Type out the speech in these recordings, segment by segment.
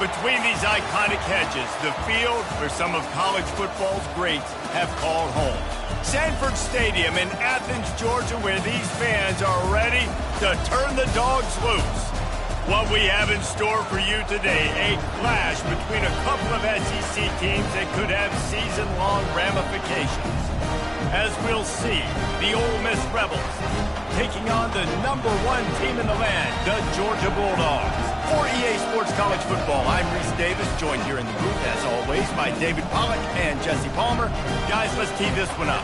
Between these iconic hedges, the field where some of college football's greats have called home. Sanford Stadium in Athens, Georgia, where these fans are ready to turn the dogs loose. What we have in store for you today, a clash between a couple of SEC teams that could have season-long ramifications. As we'll see, the Ole Miss Rebels taking on the #1 team in the land, the Georgia Bulldogs. For EA Sports College Football, I'm Reese Davis, joined here in the booth, as always, by David Pollack and Jesse Palmer. Guys, let's tee this one up.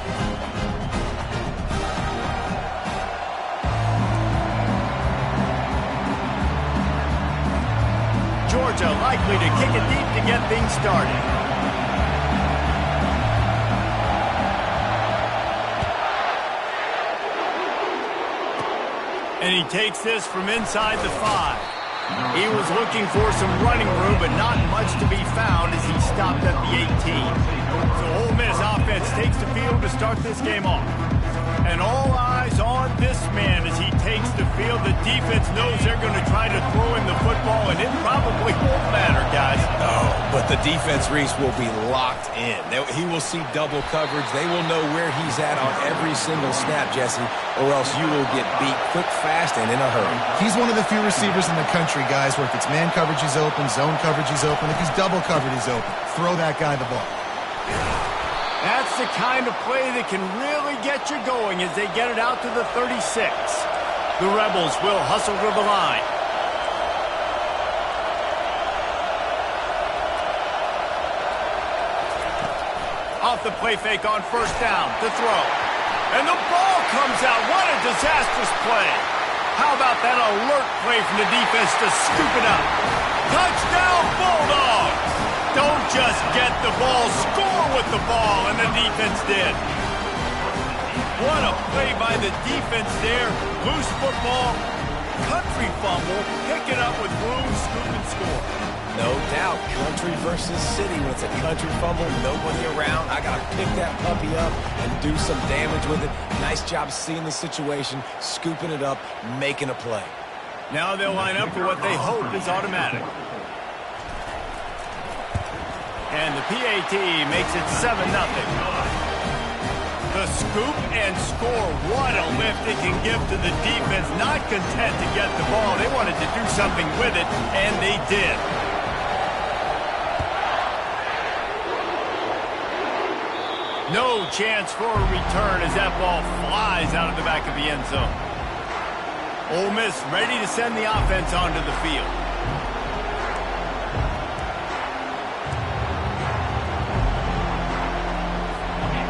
Georgia likely to kick it deep to get things started. And he takes this from inside the 5. He was looking for some running room, but not much to be found as he stopped at the 18. So Ole Miss offense takes the field to start this game off. And all eyes on this man as he takes the field. The defense knows they're going to try to throw him the football, and it probably won't matter, guys. Oh, but the defense, Reese, will be locked in. He will see double coverage. They will know where he's at on every single snap, Jesse, or else you will get beat quick, fast, and in a hurry. He's one of the few receivers in the country, guys, where if it's man coverage, he's open, zone coverage, he's open. If he's double covered, he's open. Throw that guy the ball. That's the kind of play that can really get you going as they get it out to the 36. The Rebels will hustle to the line. Off the play fake on first down, to throw. And the ball comes out. What a disastrous play. How about that alert play from the defense to scoop it up? Touchdown, Bulldogs! Don't just get the ball, score with the ball, and the defense did. What a play by the defense there. Loose football, country fumble, pick it up with room, scoop and score. No doubt, country versus city. When it's a country fumble, nobody around. I got to pick that puppy up and do some damage with it. Nice job seeing the situation, scooping it up, making a play. Now they'll line up for what they hope is automatic. And the PAT makes it 7-0. The scoop and score. What a lift it can give to the defense. Not content to get the ball. They wanted to do something with it, and they did. No chance for a return as that ball flies out of the back of the end zone. Ole Miss ready to send the offense onto the field.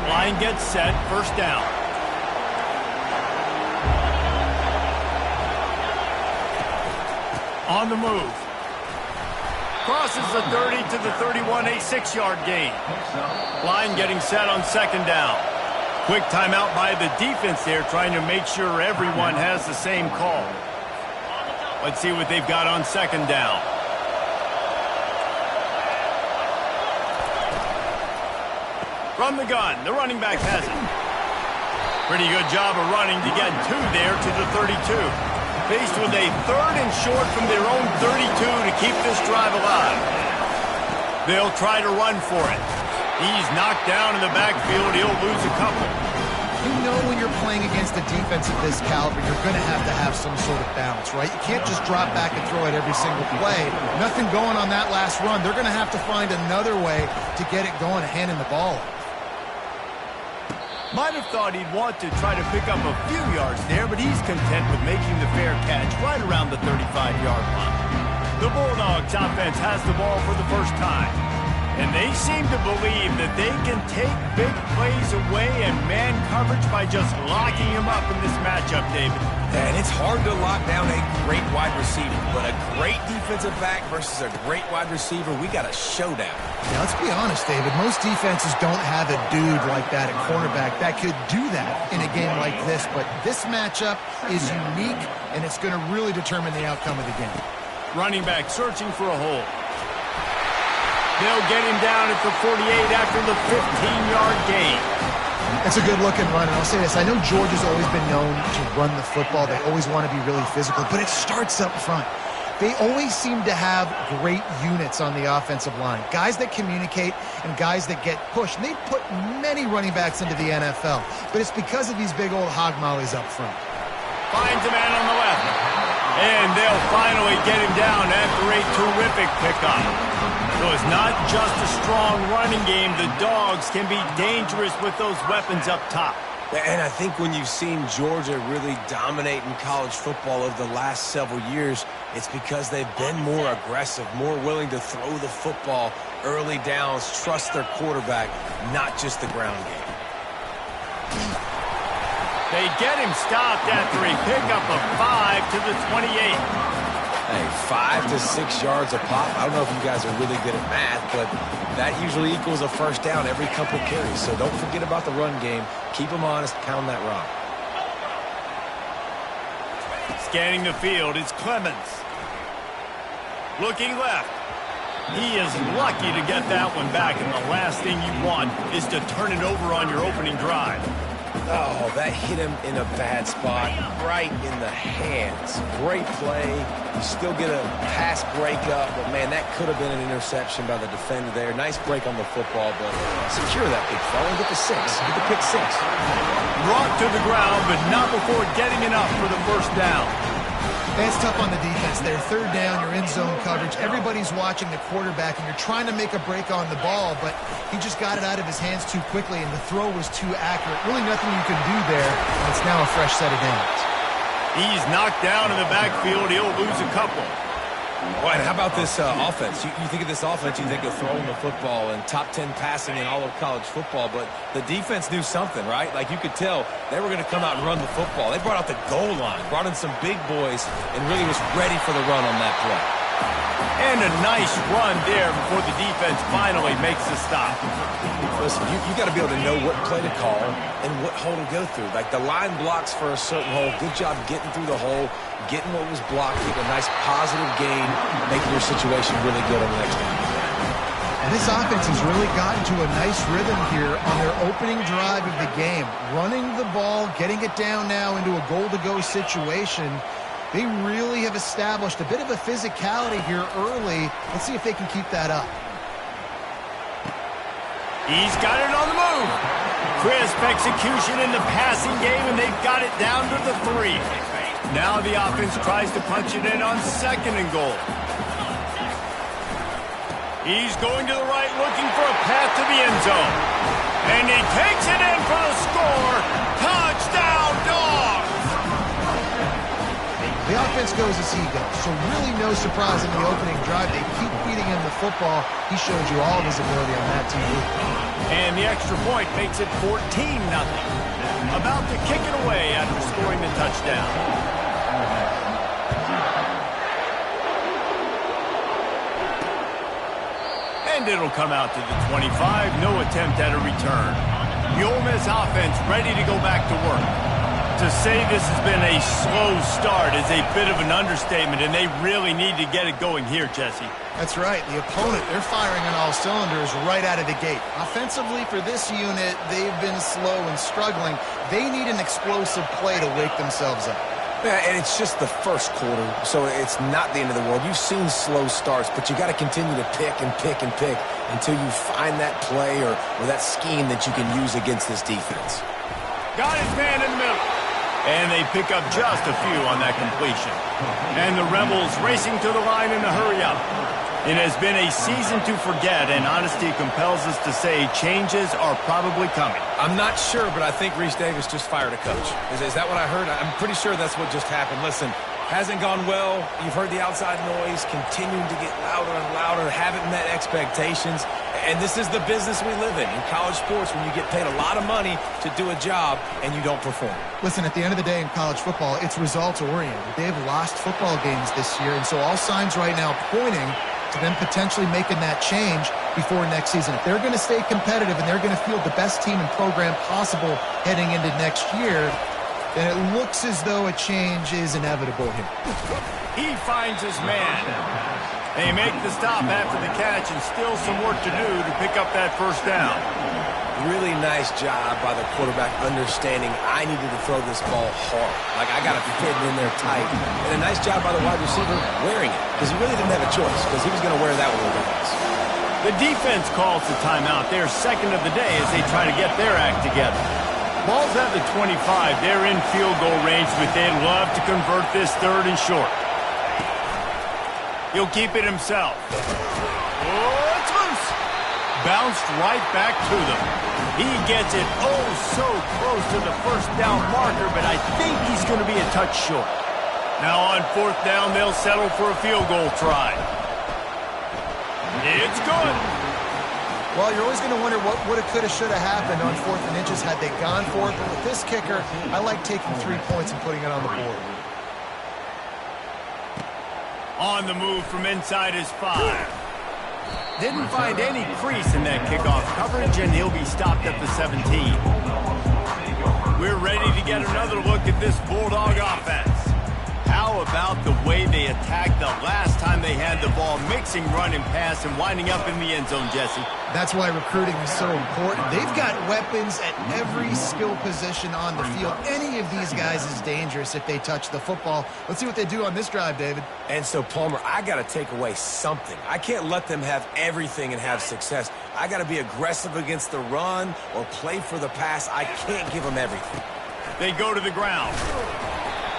Line gets set, first down. On the move. Crosses the 30 to the 31, a 6-yard gain. Line getting set on second down. Quick timeout by the defense there, trying to make sure everyone has the same call. Let's see what they've got on second down. From the gun, the running back has it. Pretty good job of running to get 2 there to the 32. Faced with a 3rd and short from their own 32 to keep this drive alive. They'll try to run for it. He's knocked down in the backfield. He'll lose a couple. You know when you're playing against a defense of this caliber, you're going to have some sort of balance, right? You can't just drop back and throw it every single play. Nothing going on that last run. They're going to have to find another way to get it going and handing the ball. Might have thought he'd want to try to pick up a few yards there, but he's content with making the fair catch right around the 35-yard line. The Bulldogs offense has the ball for the first time, and they seem to believe that they can take big plays away and man coverage by just locking him up in this matchup, David. And it's hard to lock down a great wide receiver, but a great defensive back versus a great wide receiver, we got a showdown. Yeah, let's be honest, David. Most defenses don't have a dude like that at cornerback that could do that in a game like this, but this matchup is unique, and it's going to really determine the outcome of the game. Running back searching for a hole. They'll get him down at the 48 after the 15-yard gain. That's a good-looking run, and I'll say this. I know Georgia's always been known to run the football. They always want to be really physical, but it starts up front. They always seem to have great units on the offensive line. Guys that communicate and guys that get pushed. And they've put many running backs into the NFL. But it's because of these big old hog mollies up front. Finds a man on the left. And they'll finally get him down after a terrific pickup. So it's not just a strong running game. The Dogs can be dangerous with those weapons up top. And I think when you've seen Georgia really dominate in college football over the last several years, it's because they've been more aggressive, more willing to throw the football early downs, trust their quarterback, not just the ground game. They get him stopped after a pickup of 5 to the 28. Hey, 5 to 6 yards a pop. I don't know if you guys are really good at math, but that usually equals a first down every couple carries. So don't forget about the run game. Keep them honest. Pound that rock. Scanning the field is Clemens. Looking left. He is lucky to get that one back, and the last thing you want is to turn it over on your opening drive. Oh, that hit him in a bad spot, right in the hands. Great play. You still get a pass breakup, but, man, that could have been an interception by the defender there. Nice break on the football, but secure that big fella and get the 6. Get the pick 6. Brought to the ground, but not before getting enough for the first down. And it's tough on the defense there. Third down, you're in zone coverage. Everybody's watching the quarterback, and you're trying to make a break on the ball, but he just got it out of his hands too quickly, and the throw was too accurate. Really nothing you can do there, and it's now a fresh set of downs. He's knocked down in the backfield. He'll lose a couple. Boy, and how about this offense? You think of this offense, you think of throwing the football and top 10 passing in all of college football, but the defense knew something, right? Like you could tell they were going to come out and run the football. They brought out the goal line, brought in some big boys, and really was ready for the run on that play. And a nice run there before the defense finally makes the stop. Listen, you got to be able to know what play to call and what hole to go through. Like the line blocks for a certain hole. Good job getting through the hole, getting what was blocked, getting a nice positive gain, making your situation really good on the next time. And this offense has really gotten to a nice rhythm here on their opening drive of the game. Running the ball, getting it down now into a goal-to-go situation. They really have established a bit of a physicality here early. Let's see if they can keep that up. He's got it on the move. Crisp execution in the passing game, and they've got it down to the 3. Now the offense tries to punch it in on 2nd and goal. He's going to the right, looking for a path to the end zone. And he takes it in for the score. Touchdown, Dogs! The offense goes as he goes, so really no surprise in the opening drive. They keep feeding him the football. He showed you all of his ability on that TV. And the extra point makes it 14-0. About to kick it away after scoring the touchdown. And it'll come out to the 25. No attempt at a return. The Ole Miss offense ready to go back to work. To say this has been a slow start is a bit of an understatement, and they really need to get it going here, Jesse. That's right. The opponent, they're firing on all cylinders right out of the gate. Offensively for this unit, they've been slow and struggling. They need an explosive play to wake themselves up. Yeah, and it's just the first quarter, so it's not the end of the world. You've seen slow starts, but you got to continue to pick and pick and pick until you find that play or that scheme that you can use against this defense. Got his man in the middle. And they pick up just a few on that completion. And the Rebels racing to the line in a hurry-up. It has been a season to forget, and honesty compels us to say changes are probably coming. I'm not sure, but I think Reese Davis just fired a coach. Is that what I heard? I'm pretty sure that's what just happened. Listen, hasn't gone well. You've heard the outside noise, continuing to get louder and louder, haven't met expectations. And this is the business we live in college sports, when you get paid a lot of money to do a job and you don't perform. Listen, at the end of the day in college football, it's results-oriented. They've lost football games this year, and so all signs right now pointing to them potentially making that change before next season. If they're going to stay competitive and they're going to field the best team and program possible heading into next year, then it looks as though a change is inevitable here. He finds his man. They make the stop after the catch, and still some work to do to pick up that first down. Really nice job by the quarterback understanding I needed to throw this ball hard. Like, I got to fit in there tight. And a nice job by the wide receiver wearing it, because he really didn't have a choice, because he was going to wear that one regardless. The defense calls the timeout. They're second of the day as they try to get their act together. Ball's at the 25. They're in field goal range, but they'd love to convert this third and short. He'll keep it himself. Oh, it's loose. Bounced right back to them. He gets it oh so close to the first down marker, but I think he's going to be a touch short. Now on fourth down, they'll settle for a field goal try. It's good. Well, you're always going to wonder what woulda, coulda, shoulda happened on 4th and inches had they gone for it. But with this kicker, I like taking 3 points and putting it on the board. On the move from inside his 5. Didn't find any crease in that kickoff coverage, and he'll be stopped at the 17. We're ready to get another look at this Bulldog offense. How about the way they attacked the last time they had the ball, mixing run and pass and winding up in the end zone, Jesse? That's why recruiting is so important. They've got weapons at every skill position on the field. Any of these guys is dangerous if they touch the football. Let's see what they do on this drive, David. And so, Palmer, I got to take away something. I can't let them have everything and have success. I got to be aggressive against the run or play for the pass. I can't give them everything. They go to the ground.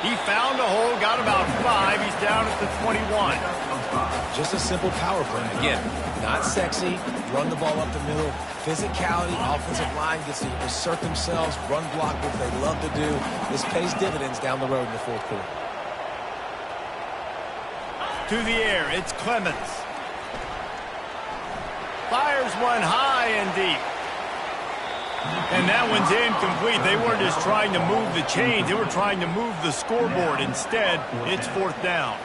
He found a hole, got about 5. He's down at the 21. Just a simple power play. Again, not sexy, run the ball up the middle, physicality, offensive line gets to assert themselves, run block, what they love to do. This pays dividends down the road in the fourth quarter. To the air, it's Clemens. Fires one high and deep. And that one's incomplete. They weren't just trying to move the chains. They were trying to move the scoreboard. Instead, it's fourth down.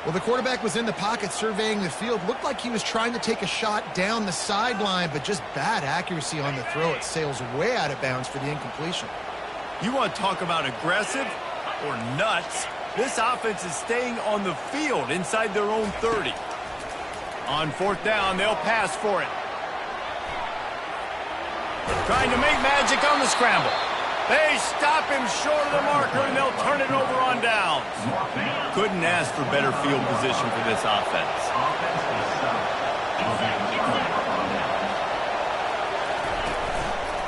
Well, the quarterback was in the pocket surveying the field. Looked like he was trying to take a shot down the sideline, but just bad accuracy on the throw. It sails way out of bounds for the incompletion. You want to talk about aggressive or nuts? This offense is staying on the field inside their own 30. On fourth down, they'll pass for it. Trying to make magic on the scramble. They stop him short of the marker, and they'll turn it over on downs. Couldn't ask for better field position for this offense.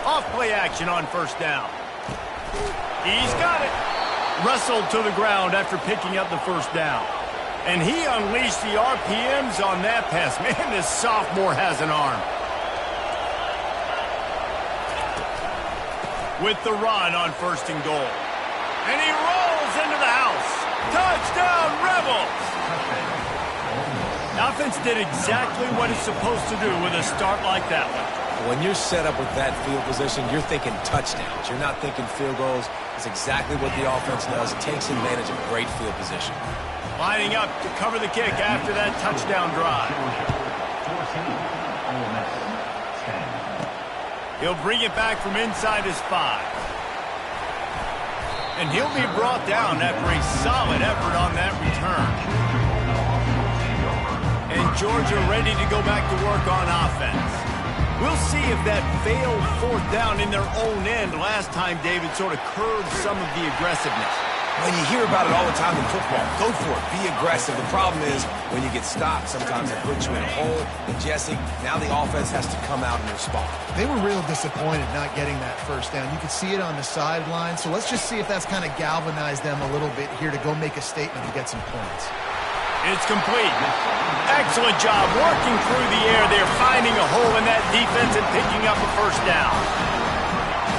Off play action on first down. He's got it. Wrestled to the ground after picking up the first down. And he unleashed the RPMs on that pass. Man, this sophomore has an arm. With the run on first and goal. And he rolls into the house. Touchdown, Rebels! The offense did exactly what it's supposed to do with a start like that one. When you're set up with that field position, you're thinking touchdowns. You're not thinking field goals. It's exactly what the offense does. It takes advantage of great field position. Lining up to cover the kick after that touchdown drive. He'll bring it back from inside his 5. And he'll be brought down after a solid effort on that return. And Georgia ready to go back to work on offense. We'll see if that failed fourth down in their own end last time, David, sort of curbed some of the aggressiveness. Well, you hear about it all the time in football. Go for it. Be aggressive. The problem is when you get stopped, sometimes it puts you in a hole. And, Jesse, now the offense has to come out and respond. They were real disappointed not getting that first down. You could see it on the sideline. So let's just see if that's kind of galvanized them a little bit here to go make a statement and get some points. It's complete. Excellent job working through the air. They're finding a hole in that defense and picking up a first down.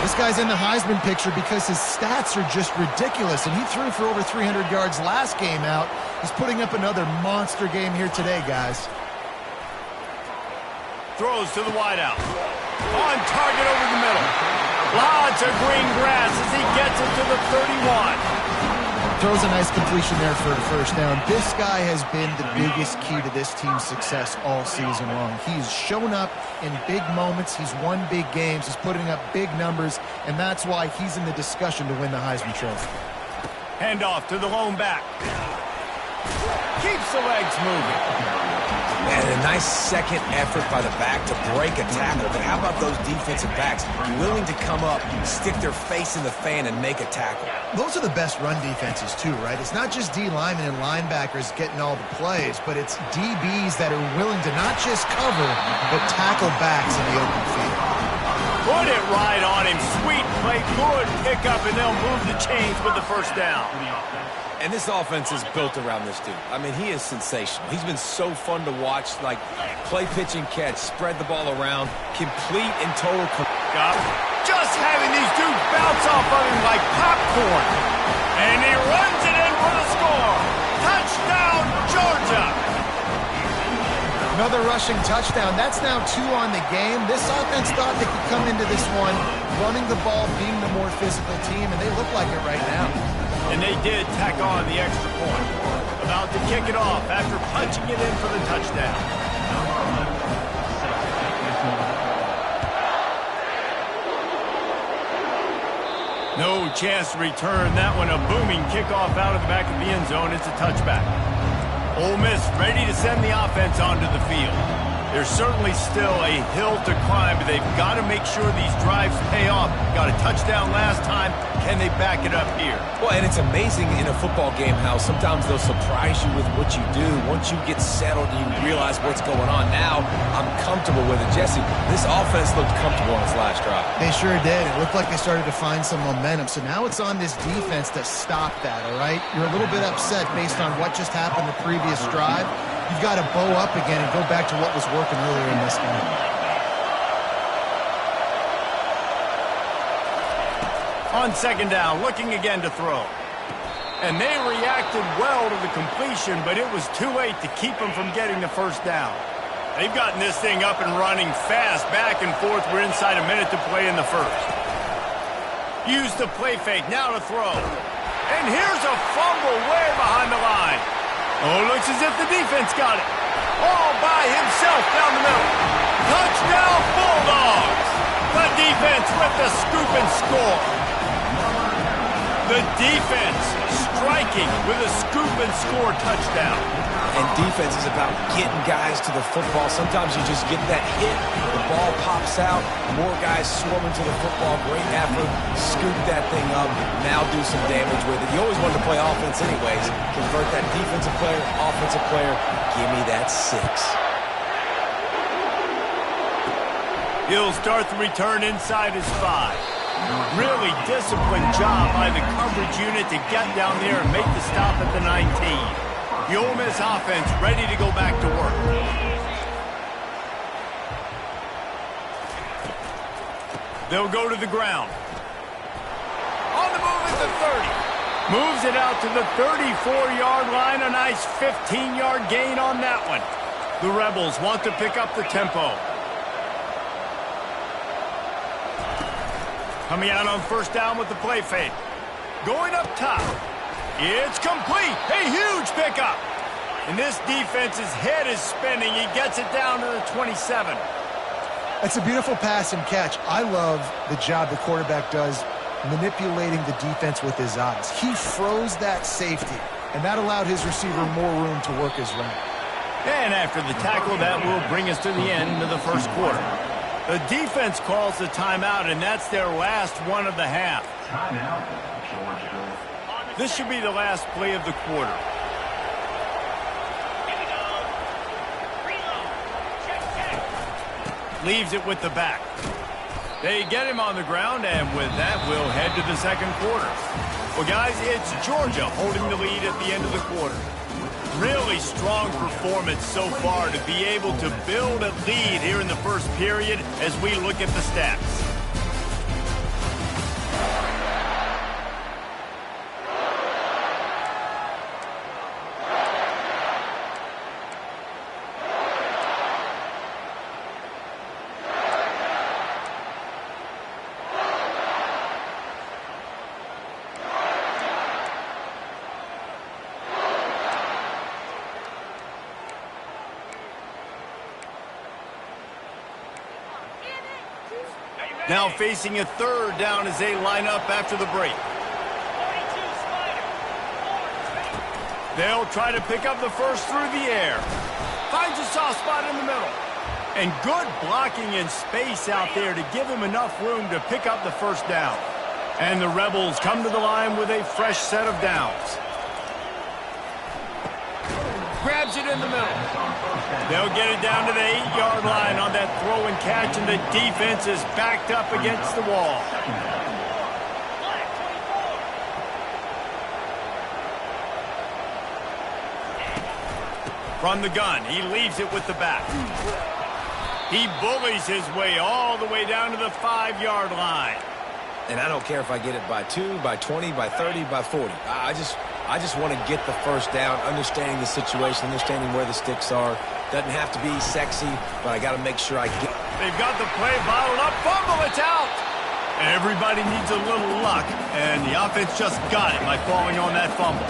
This guy's in the Heisman picture because his stats are just ridiculous, and he threw for over 300 yards last game out. He's putting up another monster game here today, guys. Throws to the wideout. On target over the middle. Lots of green grass as he gets it to the 31. Throws a nice completion there for a first down. This guy has been the biggest key to this team's success all season long. He's shown up in big moments. He's won big games. He's putting up big numbers, and that's why he's in the discussion to win the Heisman Trophy. Handoff to the lone back. Keeps the legs moving. And a nice second effort by the back to break a tackle. But how about those defensive backs willing to come up, stick their face in the fan, and make a tackle? Those are the best run defenses too, right? It's not just D linemen and linebackers getting all the plays, but it's DBs that are willing to not just cover, but tackle backs in the open field. Put it right on him. Sweet play, good pickup, and they'll move the chains with the first down. And this offense is built around this dude. I mean, he is sensational. He's been so fun to watch, like play, pitch, and catch, spread the ball around, complete and total. Just having these dudes bounce off of him like popcorn. And he runs it in for the score. Touchdown, Georgia. Another rushing touchdown. That's now 2 on the game. This offense thought they could come into this one running the ball, being the more physical team, and they look like it right now. And they did tack on the extra point. About to kick it off after punching it in for the touchdown. No chance to return that one. A booming kickoff out of the back of the end zone. It's a touchback. Ole Miss ready to send the offense onto the field. There's certainly still a hill to climb, but they've got to make sure these drives pay off. Got a touchdown last time. Can they back it up here? Well, and it's amazing in a football game how sometimes they'll surprise you with what you do. Once you get settled and you realize what's going on, now I'm comfortable with it. Jesse, this offense looked comfortable on its last drive. They sure did. It looked like they started to find some momentum. So now it's on this defense to stop that, all right? You're a little bit upset based on what just happened the previous drive. You've got to bow up again and go back to what was working earlier in this game. On second down, looking again to throw. And they reacted well to the completion, but it was too late to keep them from getting the first down. They've gotten this thing up and running fast, back and forth. We're inside a minute to play in the first. Use the play fake, now to throw. And here's a fumble way behind the line. Oh, looks as if the defense got it. All by himself down the middle. Touchdown, Bulldogs! The defense with the scoop and score. The defense striking with a scoop and score touchdown. And defense is about getting guys to the football. Sometimes you just get that hit, the ball pops out, more guys swarming to the football, great effort, scoop that thing up, now do some damage with it. You always wanted to play offense anyways. Convert that defensive player, offensive player, give me that 6. He'll start the return inside his 5. Really disciplined job by the coverage unit to get down there and make the stop at the 19. The Ole Miss offense ready to go back to work. They'll go to the ground. On the move at the 30. Moves it out to the 34-yard line. A nice 15-yard gain on that one. The Rebels want to pick up the tempo. Coming out on first down with the play fake. Going up top. It's complete. A huge pickup. And this defense's head is spinning. He gets it down to the 27. That's a beautiful pass and catch. I love the job the quarterback does manipulating the defense with his eyes. He froze that safety, and that allowed his receiver more room to work his route. And after the tackle, that will bring us to the end of the first quarter. The defense calls the timeout, and that's their last one of the half. This should be the last play of the quarter. Leaves it with the back. They get him on the ground, and with that, we'll head to the second quarter. Well, guys, it's Georgia holding the lead at the end of the quarter. Really strong performance so far to be able to build a lead here in the first period as we look at the stats. Now facing a third down as they line up after the break. They'll try to pick up the first through the air. Finds a soft spot in the middle. And good blocking in space out there to give him enough room to pick up the first down. And the Rebels come to the line with a fresh set of downs. Grabs it in the middle. They'll get it down to the 8-yard line on that throw and catch, and the defense is backed up against the wall. From the gun, he leaves it with the back. He bullies his way all the way down to the 5-yard line. And I don't care if I get it by 2, by 20, by 30, by 40. I just want to get the first down, understanding the situation, understanding where the sticks are. Doesn't have to be sexy, but I got to make sure I get. They've got the play bottled up. Fumble, it's out. Everybody needs a little luck, and the offense just got it by falling on that fumble.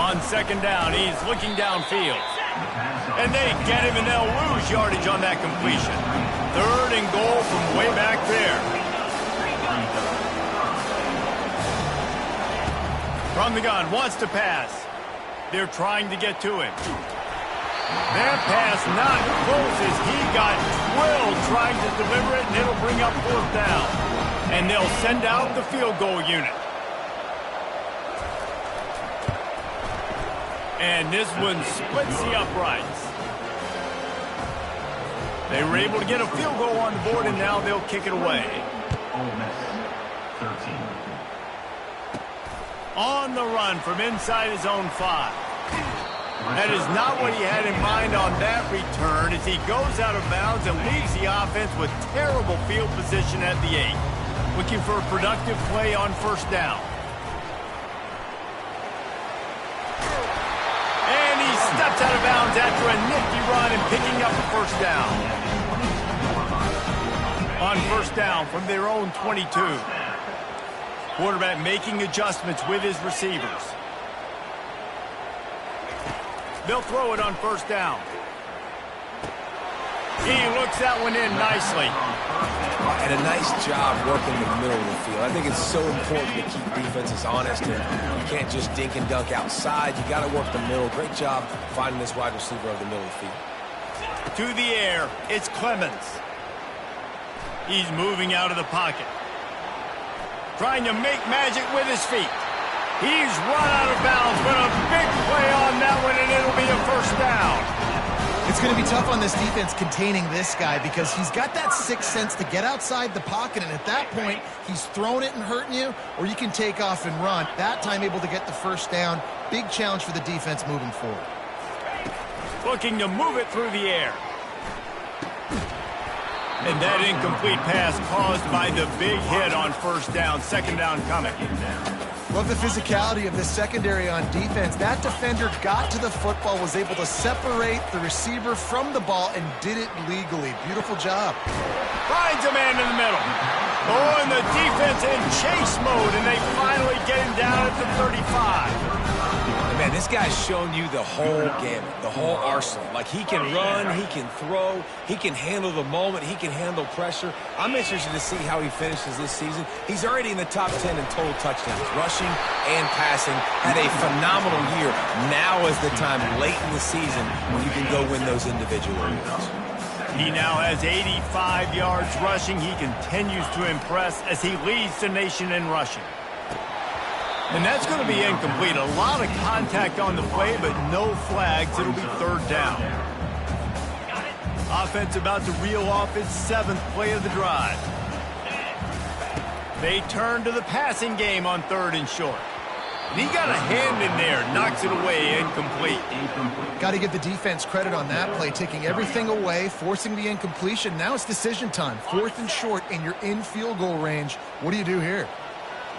On second down, he's looking downfield. And they get him, and they'll lose yardage on that completion. 3rd and goal from way back there. From the gun, wants to pass. They're trying to get to him. That pass not close as he got drilled trying to deliver it, and it'll bring up 4th down. And they'll send out the field goal unit. And this one splits the uprights. They were able to get a field goal on the board, and now they'll kick it away. Ole Miss, 13. On the run from inside his own 5. That is not what he had in mind on that return as he goes out of bounds and leaves the offense with terrible field position at the 8. Looking for a productive play on first down. And he steps out of bounds after a nifty run and picking up the first down. On first down from their own 22. Quarterback making adjustments with his receivers. They'll throw it on first down. He looks that one in nicely. And a nice job working the middle of the field. I think it's so important to keep defenses honest, and you can't just dink and dunk outside. You got to work the middle. Great job finding this wide receiver of the middle of the field. To the air, it's Clemens. He's moving out of the pocket. Trying to make magic with his feet. He's run out of bounds, but a big play on that one, and it'll be a first down. It's going to be tough on this defense containing this guy because he's got that sixth sense to get outside the pocket, and at that point, he's throwing it and hurting you, or you can take off and run. That time able to get the first down. Big challenge for the defense moving forward. Looking to move it through the air. And that incomplete pass caused by the big hit on first down. Second down coming. Love the physicality of the secondary on defense. That defender got to the football, was able to separate the receiver from the ball, and did it legally. Beautiful job. Finds a man in the middle. Oh, and the defense in chase mode, and they finally get him down at the 35. Man, this guy's shown you the whole gamut, the whole arsenal. Like, he can run, he can throw, he can handle the moment, he can handle pressure. I'm interested to see how he finishes this season. He's already in the top 10 in total touchdowns, rushing and passing. Had a phenomenal year. Now is the time late in the season when you can go win those individual awards. He now has 85 yards rushing. He continues to impress as he leads the nation in rushing. And that's going to be incomplete. A lot of contact on the play, but no flags. It'll be third down. Offense about to reel off its 7th play of the drive. They turn to the passing game on 3rd and short. And he got a hand in there, knocks it away, incomplete. Got to give the defense credit on that play, taking everything away, forcing the incompletion. Now it's decision time. 4th and short, and you're in field goal range. What do you do here?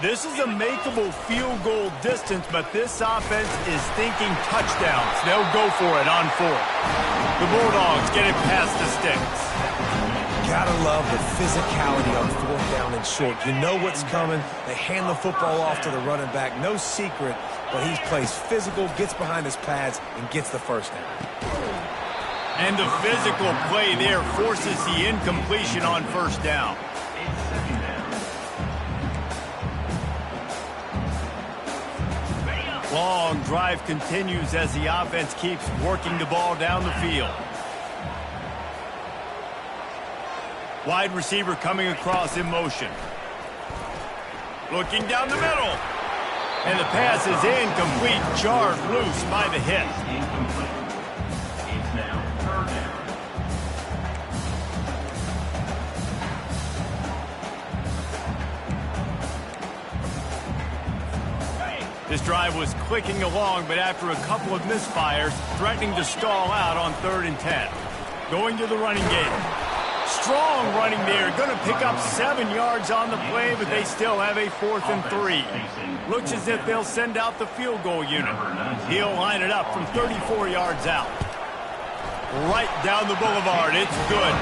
This is a makeable field goal distance, but this offense is thinking touchdowns. They'll go for it on 4th. The Bulldogs get it past the sticks. Gotta love the physicality on 4th down and short. You know what's coming. They hand the football off to the running back. No secret, but he plays physical, gets behind his pads, and gets the first down. And the physical play there forces the incompletion on first down. Long drive continues as the offense keeps working the ball down the field. Wide receiver coming across in motion. Looking down the middle. And the pass is incomplete, jarred loose by the hit. Incomplete. It's now third down. This drive was clicking along, but after a couple of misfires, threatening to stall out on 3rd and 10. Going to the running game. Strong running there. Going to pick up 7 yards on the play, but they still have a 4th and 3. Looks as if they'll send out the field goal unit. He'll line it up from 34 yards out. Right down the boulevard. It's good.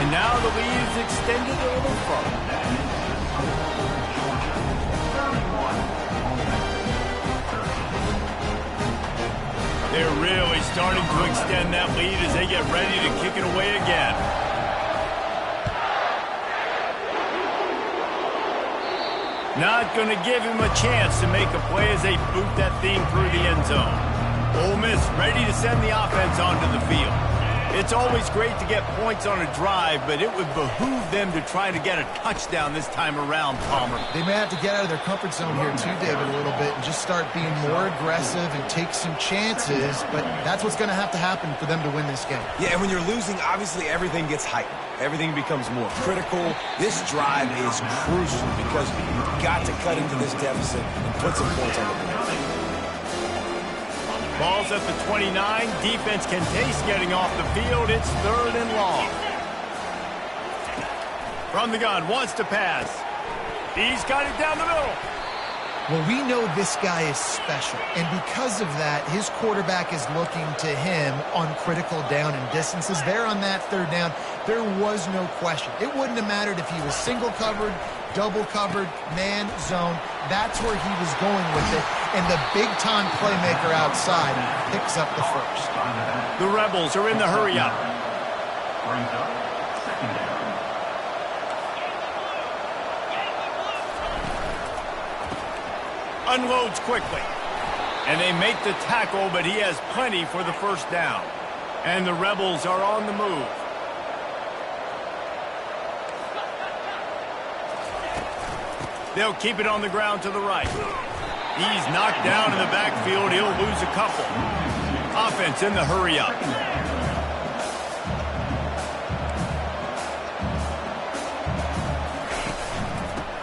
And now the lead is extended a little further. They're really starting to extend that lead as they get ready to kick it away again. Not going to give him a chance to make a play as they boot that thing through the end zone. Ole Miss ready to send the offense onto the field. It's always great to get points on a drive, but it would behoove them to try to get a touchdown this time around, Palmer. They may have to get out of their comfort zone here too, David, a little bit and just start being more aggressive and take some chances, but that's what's going to have to happen for them to win this game. Yeah, and when you're losing, obviously everything gets heightened. Everything becomes more critical. This drive is crucial because you've got to cut into this deficit and put some points on the board. Ball's at the 29. Defense can taste getting off the field. It's 3rd and long. From the gun, wants to pass. He's got it down the middle. Well, we know this guy is special, and because of that, his quarterback is looking to him on critical down and distances. There on that 3rd down, there was no question. It wouldn't have mattered if he was single covered, double covered, man, zone. That's where he was going with it, and the big-time playmaker outside picks up the first. The Rebels are in the hurry-up. Brings up 2nd down. Unloads quickly. And they make the tackle, but he has plenty for the 1st down. And the Rebels are on the move. They'll keep it on the ground to the right. He's knocked down in the backfield. He'll lose a couple. Offense in the hurry-up.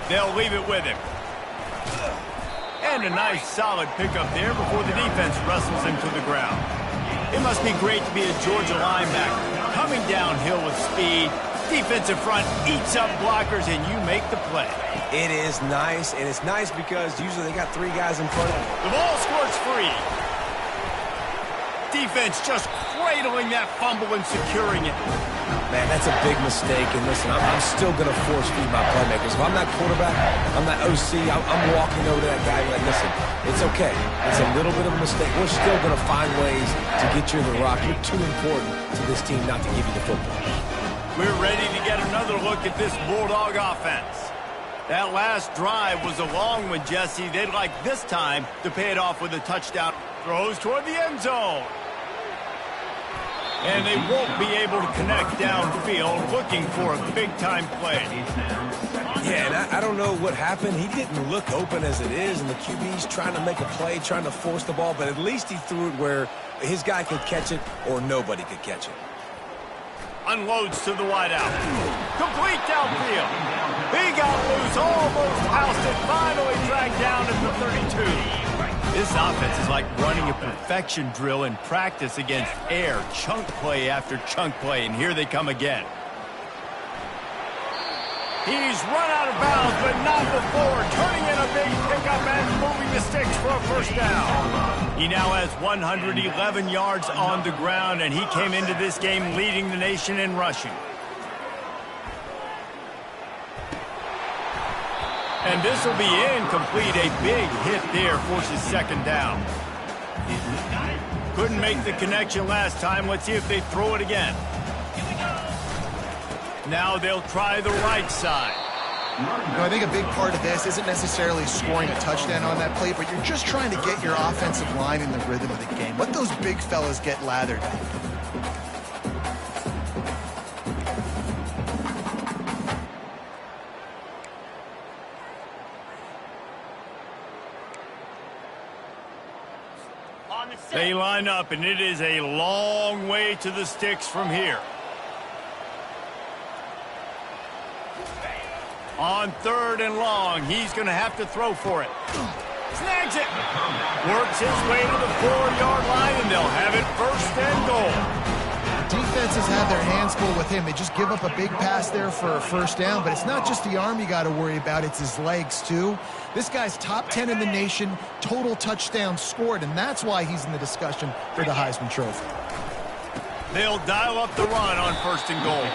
They'll leave it with him. And a nice solid pickup there before the defense wrestles him to the ground. It must be great to be a Georgia linebacker. Coming downhill with speed. Defensive front eats up blockers, and you make the play. It is nice, and it's nice because usually they got 3 guys in front of them. The ball squirts free. Defense just cradling that fumble and securing it. Man, that's a big mistake, and listen, I'm still going to force feed my playmakers. If I'm that quarterback, I'm that OC, I'm walking over to that guy and like, listen, it's okay. It's a little bit of a mistake. We're still going to find ways to get you in the rock. You're too important to this team not to give you the football. We're ready to get another look at this Bulldog offense. That last drive was a long one, Jesse. They'd like this time to pay it off with a touchdown. Throws toward the end zone. And they won't be able to connect downfield, looking for a big-time play. Yeah, and I don't know what happened. He didn't look open as it is, and the QB's trying to make a play, trying to force the ball, but at least he threw it where his guy could catch it or nobody could catch it. Unloads to the wideout. Complete downfield. He got loose, almost housed it, finally dragged down at the 32. This offense is like running a perfection drill in practice against air, chunk play after chunk play, and here they come again. He's run out of bounds, but not before, turning in a big pickup and moving the sticks for a 1st down. He now has 111 yards on the ground, and he came into this game leading the nation in rushing. And this will be incomplete. A big hit there forces 2nd down. Couldn't make the connection last time. Let's see if they throw it again. Now they'll try the right side. You know, I think a big part of this isn't necessarily scoring a touchdown on that play, but you're just trying to get your offensive line in the rhythm of the game. Let those big fellas get lathered. They line up, and it is a long way to the sticks from here. On 3rd and long, he's going to have to throw for it. Snags it. Works his way to the 4-yard line, and they'll have it 1st and goal. Defenses have their hands full with him. They just give up a big pass there for a 1st down, but it's not just the arm you got to worry about, it's his legs too. This guy's top 10 in the nation, total touchdowns scored, and that's why he's in the discussion for the Heisman Trophy. They'll dial up the run on 1st and goal.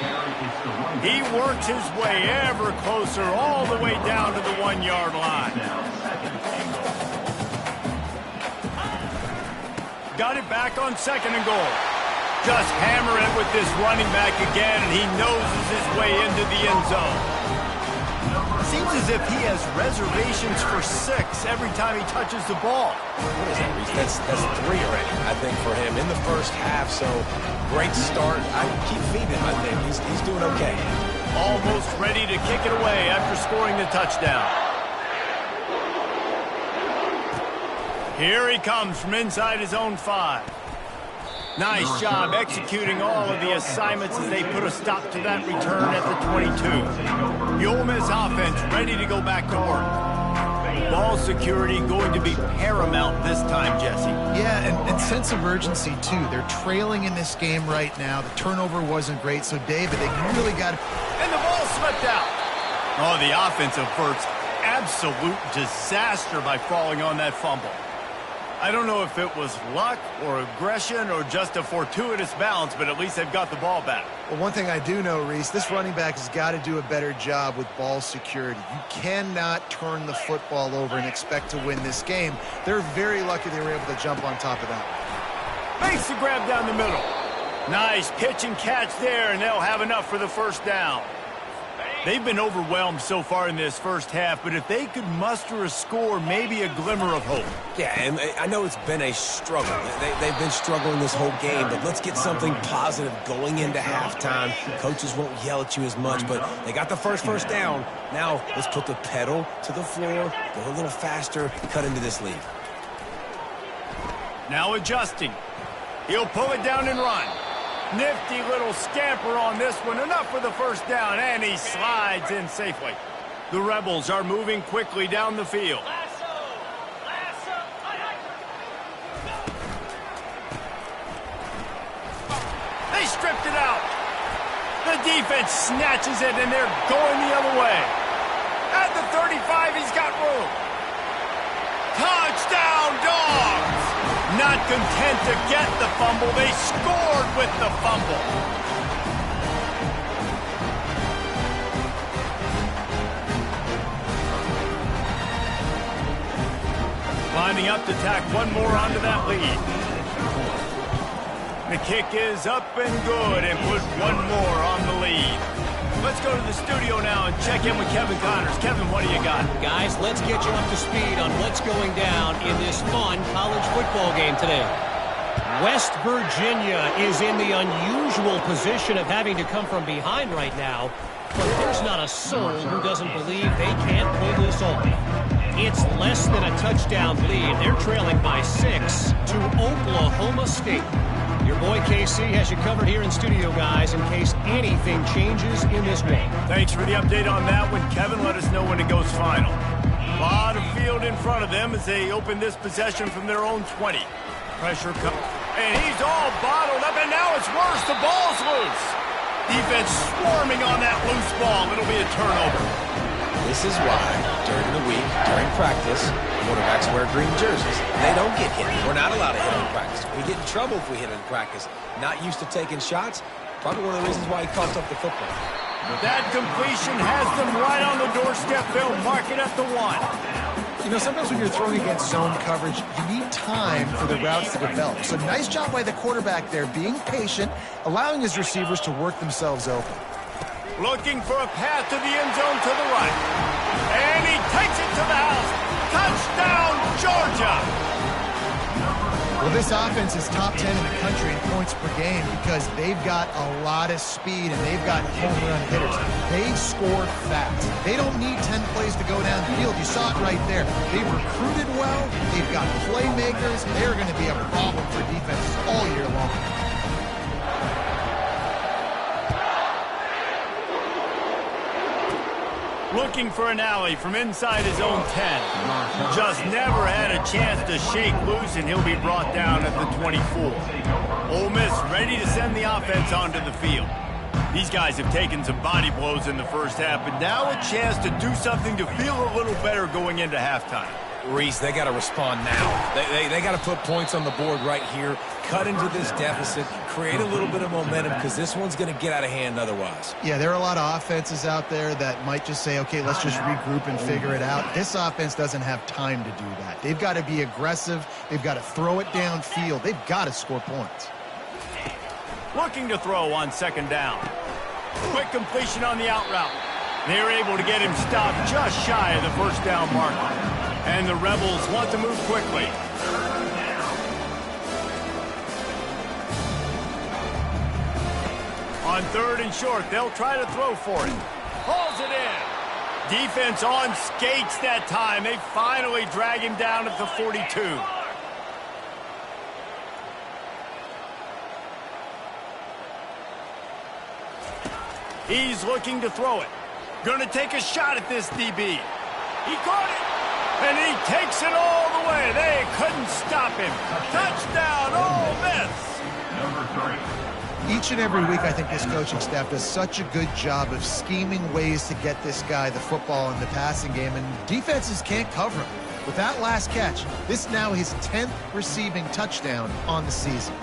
He works his way ever closer all the way down to the 1-yard line. Got it back on 2nd and goal. Just hammer it with this running back again, and he noses his way into the end zone. Seems as if he has reservations for 6 every time he touches the ball. What is that, Reese? That's 3 already, I think, for him in the first half. So great start. I keep feeding him, I think. He's doing okay. Almost ready to kick it away after scoring the touchdown. Here he comes from inside his own 5. Nice job executing all of the assignments as they put a stop to that return at the 22. The Ole Miss offense ready to go back to work. Ball security going to be paramount this time, Jesse. Yeah, and sense of urgency, too. They're trailing in this game right now. The turnover wasn't great, so, David, they really got... And the ball slipped out. Oh, the offense averts absolute disaster by falling on that fumble. I don't know if it was luck or aggression or just a fortuitous bounce, but at least they've got the ball back. Well, one thing I do know, Reese, this running back has got to do a better job with ball security. You cannot turn the football over and expect to win this game. They're very lucky they were able to jump on top of that. Makes the grab down the middle. Nice pitch and catch there, and they'll have enough for the 1st down. They've been overwhelmed so far in this first half, but if they could muster a score, maybe a glimmer of hope. Yeah, and I know it's been a struggle. They've been struggling this whole game, but let's get something positive going into halftime. Coaches won't yell at you as much, but they got the first down. Now, let's put the pedal to the floor, go a little faster, cut into this lead. Now adjusting. He'll pull it down and run. Nifty little scamper on this one. Enough for the 1st down, and he slides in safely. The Rebels are moving quickly down the field. They stripped it out. The defense snatches it, and they're going the other way. At the 35, he's got room. Touchdown, Dogs! Not content to get the fumble, they scored with the fumble. Lining up to tack one more onto that lead. The kick is up and good and put one more on the lead. Let's go to the studio now and check in with Kevin Connors. Kevin, what do you got? Guys, let's get you up to speed on what's going down in this fun college football game today. West Virginia is in the unusual position of having to come from behind right now, but there's not a soul who doesn't believe they can't pull this off. It's less than a touchdown lead. They're trailing by 6 to Oklahoma State. Your boy KC has you covered here in studio, guys, in case anything changes in this game. Thanks for the update on that one, Kevin. Let us know when it goes final. A lot of field in front of them as they open this possession from their own 20. Pressure comes, and he's all bottled up, and now it's worse. The ball's loose. Defense swarming on that loose ball. It'll be a turnover. This is why, during the week, during practice, quarterbacks wear green jerseys. They don't get hit. We're not allowed to hit in practice. We get in trouble if we hit in practice. Not used to taking shots. Probably one of the reasons why he coughed up the football. That completion has them right on the doorstep. They'll mark it at the 1. You know, sometimes when you're throwing against zone coverage, you need time for the routes to develop. So nice job by the quarterback there, being patient, allowing his receivers to work themselves open. Looking for a path to the end zone to the right. And he takes it to the house. Touchdown, Georgia! Well, this offense is top 10 in the country in points per game because they've got a lot of speed and they've got home run hitters. They score fast. They don't need 10 plays to go down the field. You saw it right there. They've recruited well. They've got playmakers. They're going to be a problem for defenses all year long. Looking for an alley from inside his own 10. Just never had a chance to shake loose, and he'll be brought down at the 24. Ole Miss ready to send the offense onto the field. These guys have taken some body blows in the first half, but now a chance to do something to feel a little better going into halftime. Reese, they got to respond now. They got to put points on the board right here, cut into this deficit, create a little bit of momentum because this one's going to get out of hand otherwise. Yeah, there are a lot of offenses out there that might just say, okay, let's just regroup and figure it out. This offense doesn't have time to do that. They've got to be aggressive. They've got to throw it downfield. They've got to score points. Looking to throw on second down. Quick completion on the out route. They're able to get him stopped just shy of the first down marker. And the Rebels want to move quickly. On third and short, they'll try to throw for it. Hauls it in. Defense on skates that time. They finally drag him down at the 42. He's looking to throw it. Gonna take a shot at this DB. He caught it. And he takes it all the way. They couldn't stop him. Touchdown, Ole Miss. Each and every week, I think this coaching staff does such a good job of scheming ways to get this guy the football in the passing game, and defenses can't cover him. With that last catch, this now his 10th receiving touchdown on the season.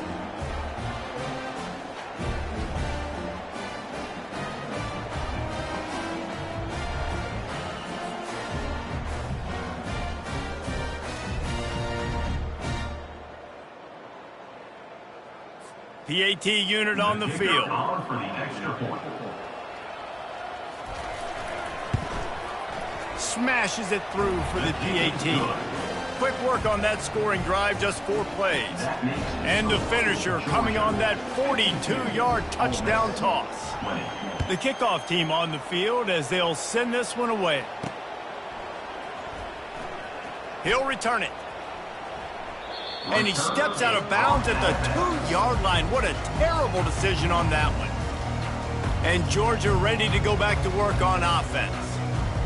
PAT unit on the field. Smashes it through for the PAT. Quick work on that scoring drive, just 4 plays. And the finisher coming on that 42-yard touchdown toss. The kickoff team on the field as they'll send this one away. He'll return it. And he steps out of bounds at the 2-yard line. What a terrible decision on that one. And Georgia ready to go back to work on offense.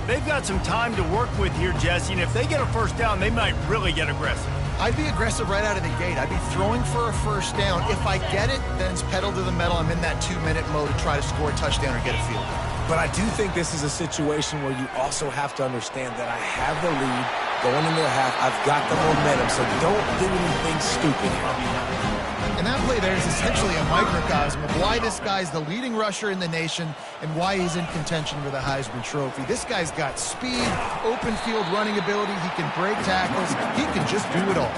They've got some time to work with here, Jesse, and if they get a first down, they might really get aggressive. I'd be aggressive right out of the gate. I'd be throwing for a first down. If I get it, then it's pedal to the metal. I'm in that 2-minute mode to try to score a touchdown or get a field goal. But I do think this is a situation where you also have to understand that I have the lead going into the half. I've got the momentum, so don't do anything stupid here. And that play there is essentially a microcosm of why this guy's the leading rusher in the nation and why he's in contention for the Heisman Trophy. This guy's got speed, open field running ability. He can break tackles. He can just do it all.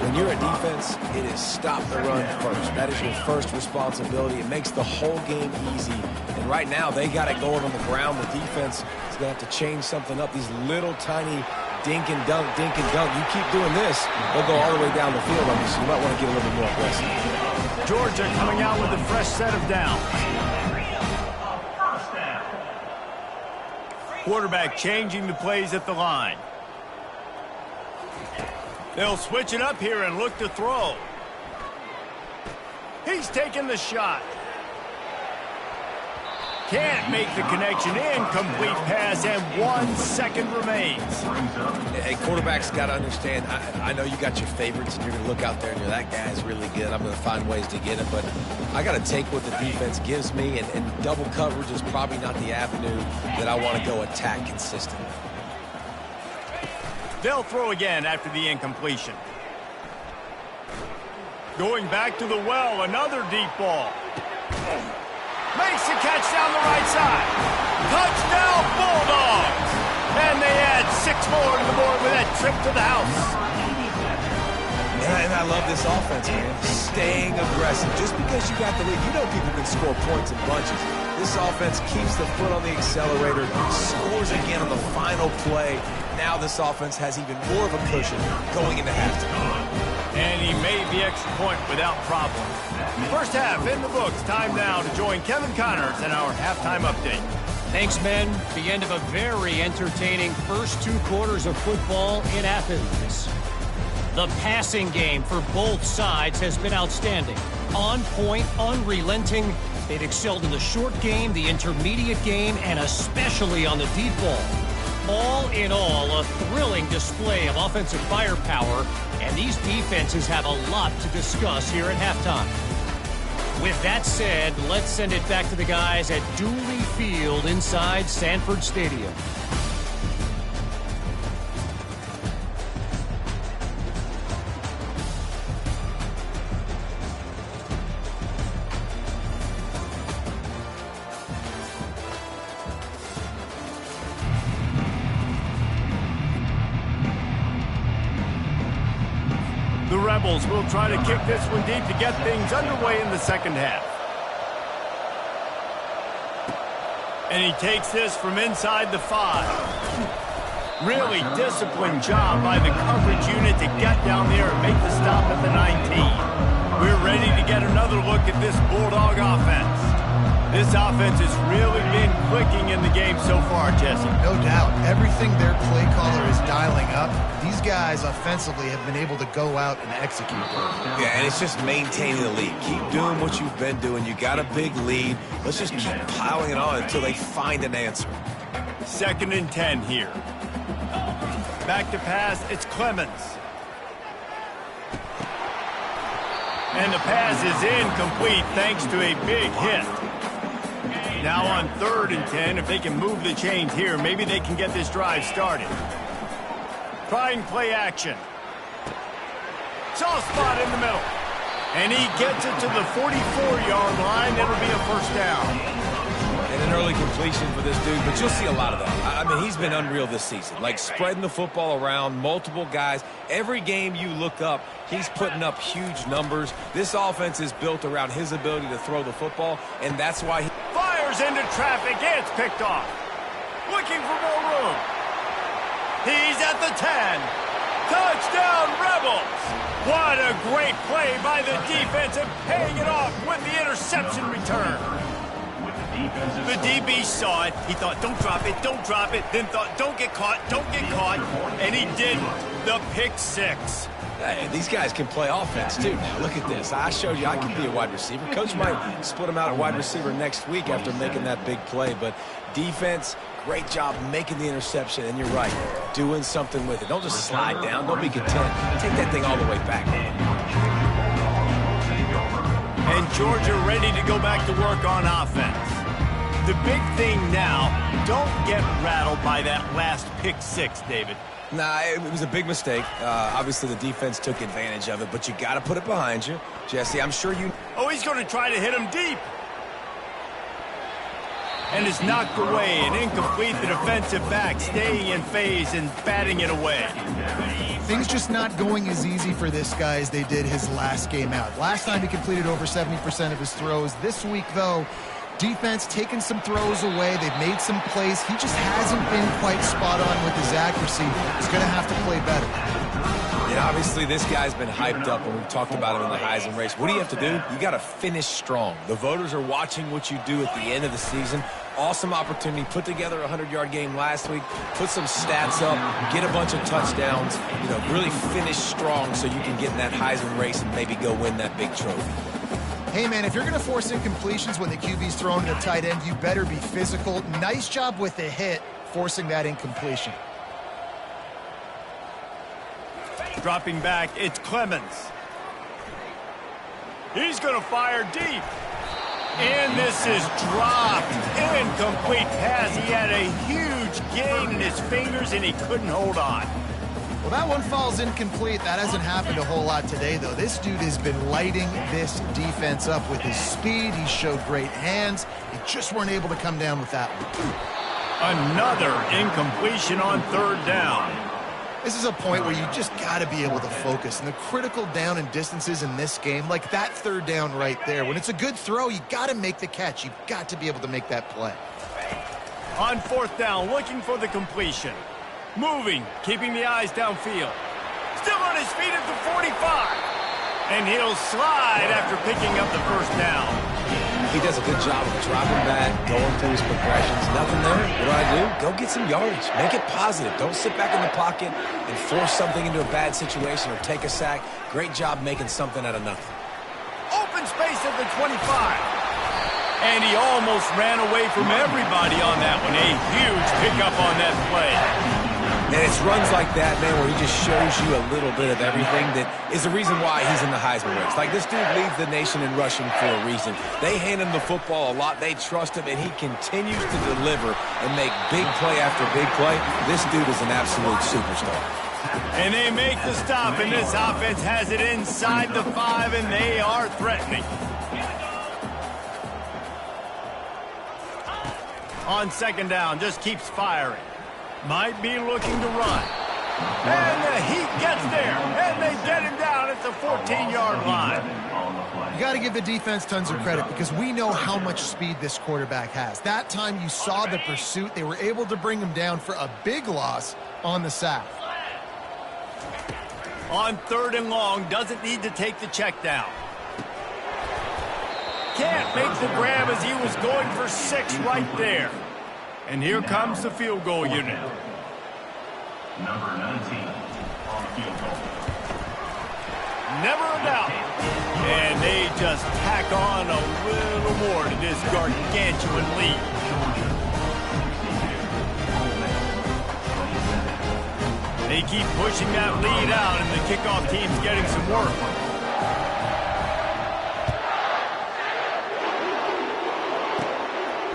When you're a defense, it is stop the run first. That is your first responsibility. It makes the whole game easy. And right now, they got it going on the ground. The defense is going to have to change something up. These little tiny dink and dunk, dink and dunk. You keep doing this, they'll go all the way down the field on you, so you might want to get a little bit more aggressive. Georgia coming out with a fresh set of downs. Quarterback changing the plays at the line. They'll switch it up here and look to throw. He's taking the shot. Can't make the connection. Incomplete pass, and 1 second remains. Hey, quarterback's got to understand, I know you got your favorites, and you're going to look out there and you're, that guy's really good. I'm going to find ways to get him, but I got to take what the defense gives me, and double coverage is probably not the avenue that I want to go attack consistently. They'll throw again after the incompletion. Going back to the well, another deep ball. Makes the catch down the right side. Touchdown, Bulldogs! And they add 6 more to the board with that trip to the house. And I love this offense, man. Staying aggressive. Just because you got the lead, you know people can score points in bunches. This offense keeps the foot on the accelerator, scores again on the final play. Now this offense has even more of a cushion going into halftime. And he made the extra point without problem. First half in the books. Time now to join Kevin Connors in our halftime update. Thanks, men. The end of a very entertaining first 2 quarters of football in Athens. The passing game for both sides has been outstanding. On point, unrelenting. They've excelled in the short game, the intermediate game, and especially on the deep ball. All in all, a thrilling display of offensive firepower, and these defenses have a lot to discuss here at halftime. With that said, let's send it back to the guys at Dooley Field inside Sanford Stadium. The Rebels will try to kick this one deep to get things underway in the second half. And he takes this from inside the 5. Really disciplined job by the coverage unit to get down there and make the stop at the 19. We're ready to get another look at this Bulldog offense. This offense has really been clicking in the game so far, Jesse. No doubt. Everything their play caller is dialing up, these guys offensively have been able to go out and execute. Yeah, and it's just maintaining the lead. Keep doing what you've been doing. You got a big lead. Let's just keep piling it on until they find an answer. 2nd and 10 here. Back to pass, it's Clemens. And the pass is incomplete thanks to a big hit. Now on 3rd and 10, if they can move the chains here, maybe they can get this drive started. Trying play action. Soft spot in the middle. And he gets it to the 44-yard line. It'll be a first down. And an early completion for this dude, but you'll see a lot of that. I mean, he's been unreal this season. Like spreading the football around, multiple guys. Every game you look up, he's putting up huge numbers. This offense is built around his ability to throw the football, and that's why he fires into traffic. It's picked off. Looking for more room. He's at the 10. Touchdown, Rebels. What a great play by the defense and paying it off with the interception return. The DB saw it. He thought, don't drop it, don't drop it. Then thought, don't get caught, and he didn't. The pick 6. Hey, these guys can play offense, too. Now, look at this. I showed you I can be a wide receiver. Coach might split him out at wide receiver next week after making that big play. But defense, great job making the interception. And you're right, doing something with it. Don't just slide down. Don't be content. Take that thing all the way back. And Georgia ready to go back to work on offense. The big thing now, don't get rattled by that last pick 6, David. Nah, it was a big mistake. Obviously, the defense took advantage of it, but you got to put it behind you. Jesse, I'm sure you... Oh, he's going to try to hit him deep. And it's knocked away and incomplete. The defensive back staying in phase and batting it away. Things just not going as easy for this guy as they did his last game out. Last time he completed over 70% of his throws. This week, though, defense taking some throws away. They've made some plays. He just hasn't been quite spot on with his accuracy. He's going to have to play better. And obviously, this guy's been hyped up, and we've talked about him in the Heisman race. What do you have to do? You got to finish strong. The voters are watching what you do at the end of the season. Awesome opportunity. Put together a 100-yard game last week. Put some stats up. Get a bunch of touchdowns. You know, really finish strong so you can get in that Heisman race and maybe go win that big trophy. Hey, man, if you're going to force incompletions when the QB's throwing to tight end, you better be physical. Nice job with the hit, forcing that incompletion. Dropping back, it's Clemens. He's going to fire deep. And this is dropped. Incomplete pass. He had a huge gain in his fingers, and he couldn't hold on. Well, that one falls incomplete. That hasn't happened a whole lot today, though. This dude has been lighting this defense up with his speed. He showed great hands. They just weren't able to come down with that one. Another incompletion on 3rd down. This is a point where you just got to be able to focus. And the critical down and distances in this game, like that third down right there, when it's a good throw, you got to make the catch. You've got to be able to make that play. On fourth down, looking for the completion. Moving, keeping the eyes downfield. Still on his feet at the 45. And he'll slide after picking up the first down. He does a good job of dropping back, going through his progressions. Nothing there. What do? Go get some yardage. Make it positive. Don't sit back in the pocket and force something into a bad situation or take a sack. Great job making something out of nothing. Open space at the 25. And he almost ran away from everybody on that one. A huge pickup on that play. And it's runs like that, man, where he just shows you a little bit of everything that is the reason why he's in the Heisman race. Like, this dude leads the nation in rushing for a reason. They hand him the football a lot. They trust him, and he continues to deliver and make big play after big play. This dude is an absolute superstar. And they make the stop, and this offense has it inside the 5, and they are threatening. On second down, just keeps firing. Might be looking to run. And the heat gets there. And they get him down at the 14-yard line. You got to give the defense tons of credit because we know how much speed this quarterback has. That time you saw the pursuit. They were able to bring him down for a big loss on the sack. On third and long, doesn't need to take the check down. Can't make the grab as he was going for 6 right there. And here comes the field goal unit. Number 19 on field goal. Never a doubt. And they just tack on a little more to this gargantuan lead. They keep pushing that lead out, and the kickoff team's getting some work.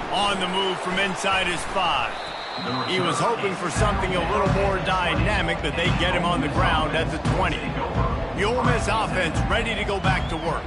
On the move from inside his 5. He was hoping for something a little more dynamic, but they get him on the ground at the 20. The Ole Miss offense ready to go back to work.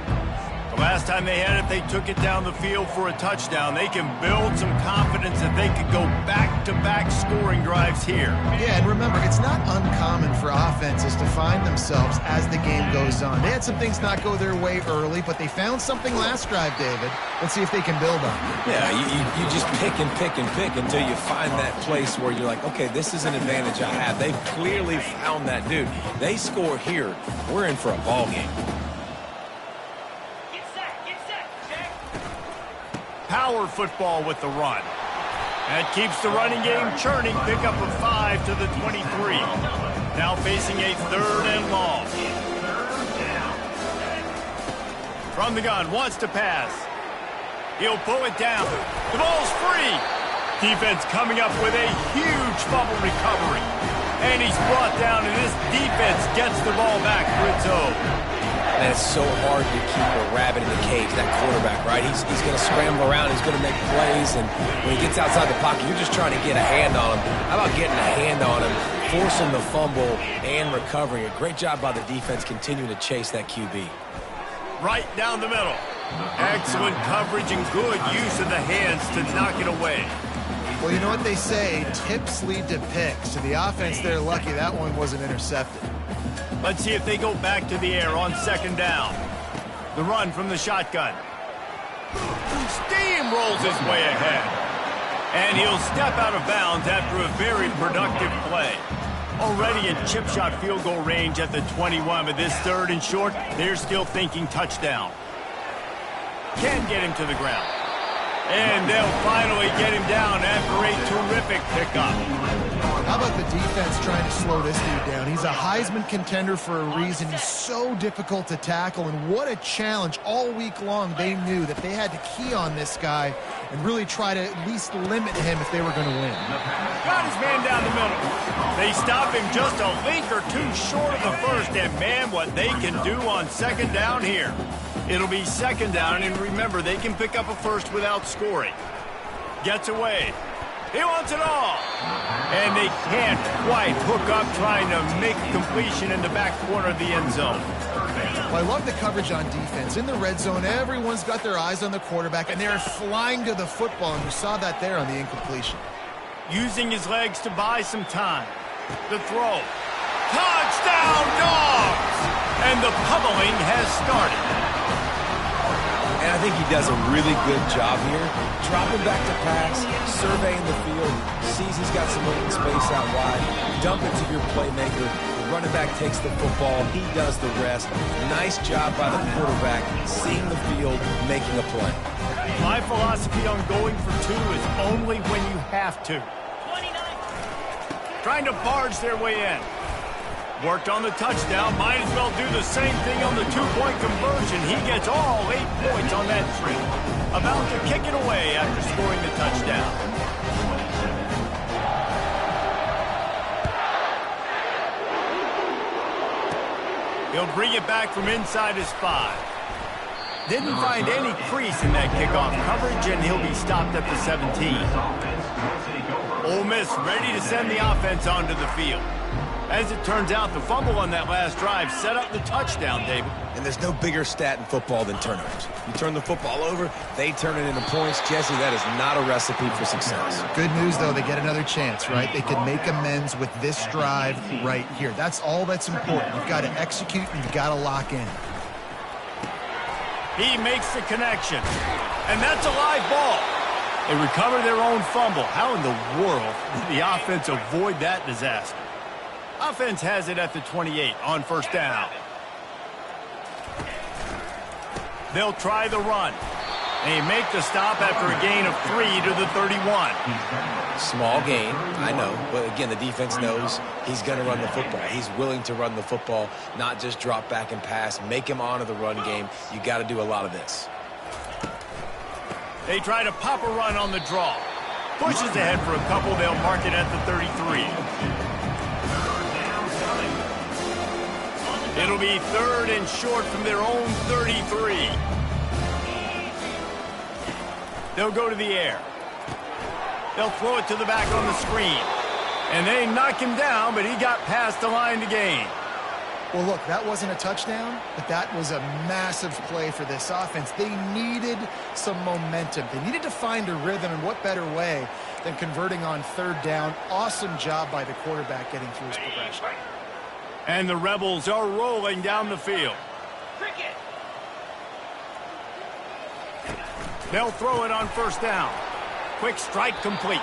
The last time they had it, they took it down the field for a touchdown. They can build some confidence that they could go back-to-back scoring drives here. Yeah, and remember, it's not uncommon for offenses to find themselves as the game goes on. They had some things not go their way early, but they found something last drive, David. Let's see if they can build on it. Yeah, you just pick and pick and pick until you find that place where you're like, okay, this is an advantage I have. They've clearly found that dude. They score here. We're in for a ball game. Power football with the run. That keeps the running game churning. Pick up a 5 to the 23. Now facing a third and long. From the gun, wants to pass. He'll pull it down. The ball's free. Defense coming up with a huge fumble recovery. And he's brought down, and this defense gets the ball back for its own. And it's so hard to keep a rabbit in the cage, that quarterback, right? He's going to scramble around. He's going to make plays. And when he gets outside the pocket, you're just trying to get a hand on him. How about getting a hand on him, forcing the fumble, and recovering? A great job by the defense continuing to chase that QB. Right down the middle. Excellent coverage and good use of the hands to knock it away. Well, you know what they say, tips lead to picks. To the offense, they're lucky that one wasn't intercepted. Let's see if they go back to the air on second down. The run from the shotgun. Steamrolls his way ahead. And he'll step out of bounds after a very productive play. Already in chip shot field goal range at the 21, but this third and short, they're still thinking touchdown. Can get him to the ground. And they'll finally get him down after a terrific pickup. How about the defense trying to slow this dude down? He's a Heisman contender for a reason. He's so difficult to tackle, and what a challenge. All week long, they knew that they had to key on this guy and really try to at least limit him if they were going to win. Got his man down the middle. They stop him just a link or two short of the first, and man, what they can do on second down here. It'll be second down, and remember, they can pick up a first without scoring. Gets away. He wants it all. And they can't quite hook up trying to make a completion in the back corner of the end zone. Well, I love the coverage on defense. In the red zone, everyone's got their eyes on the quarterback, and they're flying to the football, and you saw that there on the incompletion. Using his legs to buy some time. The throw. Touchdown, Dogs! And the pummeling has started. And I think he does a really good job here. Dropping back to pass, surveying the field, sees he's got some open space out wide, dump it to your playmaker. The running back takes the football, he does the rest. Nice job by the quarterback, seeing the field, making a play. My philosophy on going for two is only when you have to. Trying to barge their way in. Worked on the touchdown, might as well do the same thing on the two-point conversion. He gets all 8 points on that trip. About to kick it away after scoring the touchdown. He'll bring it back from inside his 5. Didn't find any crease in that kickoff coverage, and he'll be stopped at the 17. Ole Miss ready to send the offense onto the field. As it turns out, the fumble on that last drive set up the touchdown, David. And there's no bigger stat in football than turnovers. You turn the football over, they turn it into points. Jesse, that is not a recipe for success. Good news, though, they get another chance, right? They can make amends with this drive right here. That's all that's important. You've got to execute and you've got to lock in. He makes the connection. And that's a live ball. They recover their own fumble. How in the world did the offense avoid that disaster? Offense has it at the 28 on first down. They'll try the run. They make the stop after a gain of 3 to the 31. Small gain, I know. But again, the defense knows he's going to run the football. He's willing to run the football, not just drop back and pass. Make him honor the run game. You got to do a lot of this. They try to pop a run on the draw. Pushes ahead for a couple. They'll mark it at the 33. It'll be 3rd and short from their own 33. They'll go to the air. They'll throw it to the back on the screen. And they knock him down, but he got past the line to gain. Well, look, that wasn't a touchdown, but that was a massive play for this offense. They needed some momentum. They needed to find a rhythm, and what better way than converting on 3rd down. Awesome job by the quarterback getting through his progression. And the Rebels are rolling down the field. They'll throw it on first down. Quick strike complete.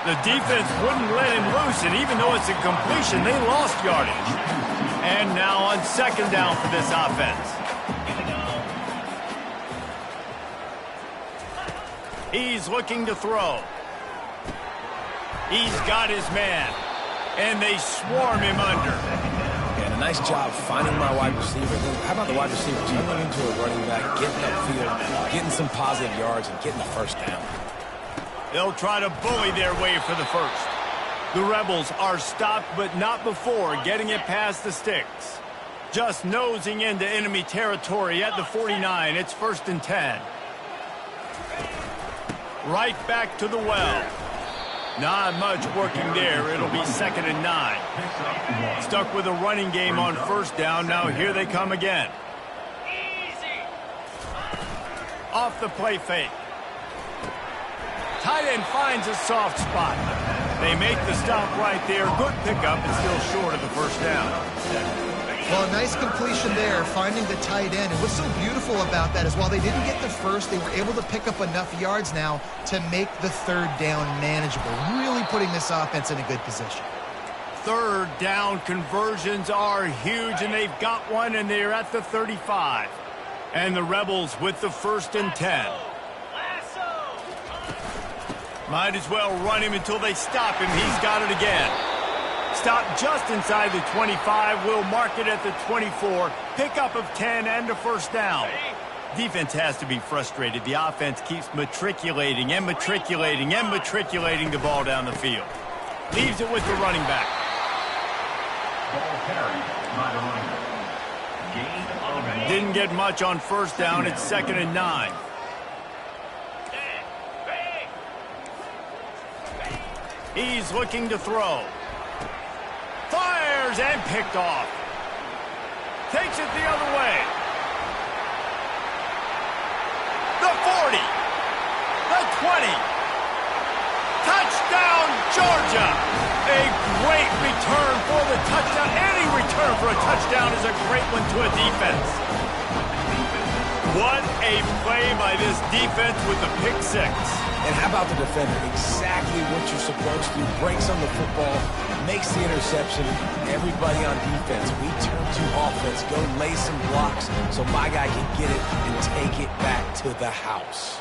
The defense wouldn't let him loose, and even though it's a completion, they lost yardage. And now on 2nd down for this offense. He's looking to throw. He's got his man. And they swarm him under. And a nice job finding my wide receiver. How about the wide receiver running into a running back, getting upfield, getting some positive yards, and getting the first down. They'll try to bully their way for the first. The Rebels are stopped, but not before getting it past the sticks. Just nosing into enemy territory at the 49. It's 1st and 10. Right back to the well. Not much working there. It'll be 2nd and 9. Stuck with a running game on first down. Now here they come again. Off the play fake. Tight end finds a soft spot. They make the stop right there. Good pickup, and still short of the first down. Well, a nice completion there, finding the tight end. And what's so beautiful about that is while they didn't get the first, they were able to pick up enough yards now to make the 3rd down manageable, really putting this offense in a good position. 3rd down conversions are huge, and they've got one, and they're at the 35. And the Rebels with the 1st and 10. Might as well run him until they stop him. He's got it again. Stop just inside the 25. We'll mark it at the 24. Pickup of 10 and a first down. Defense has to be frustrated. The offense keeps matriculating and matriculating and matriculating the ball down the field. Leaves it with the running back. Ball carried by the running back. Gain of 8. Didn't get much on first down. It's 2nd and 9. He's looking to throw. Fires and picked off. Takes it the other way. The 40. The 20. Touchdown, Georgia. A great return for the touchdown. And for a touchdown is a great one to a defense. What a play by this defense with the pick six. And how about the defender? Exactly what you're supposed to do. Breaks on the football, makes the interception. Everybody on defense, we turn to offense. Go lay some blocks so my guy can get it and take it back to the house.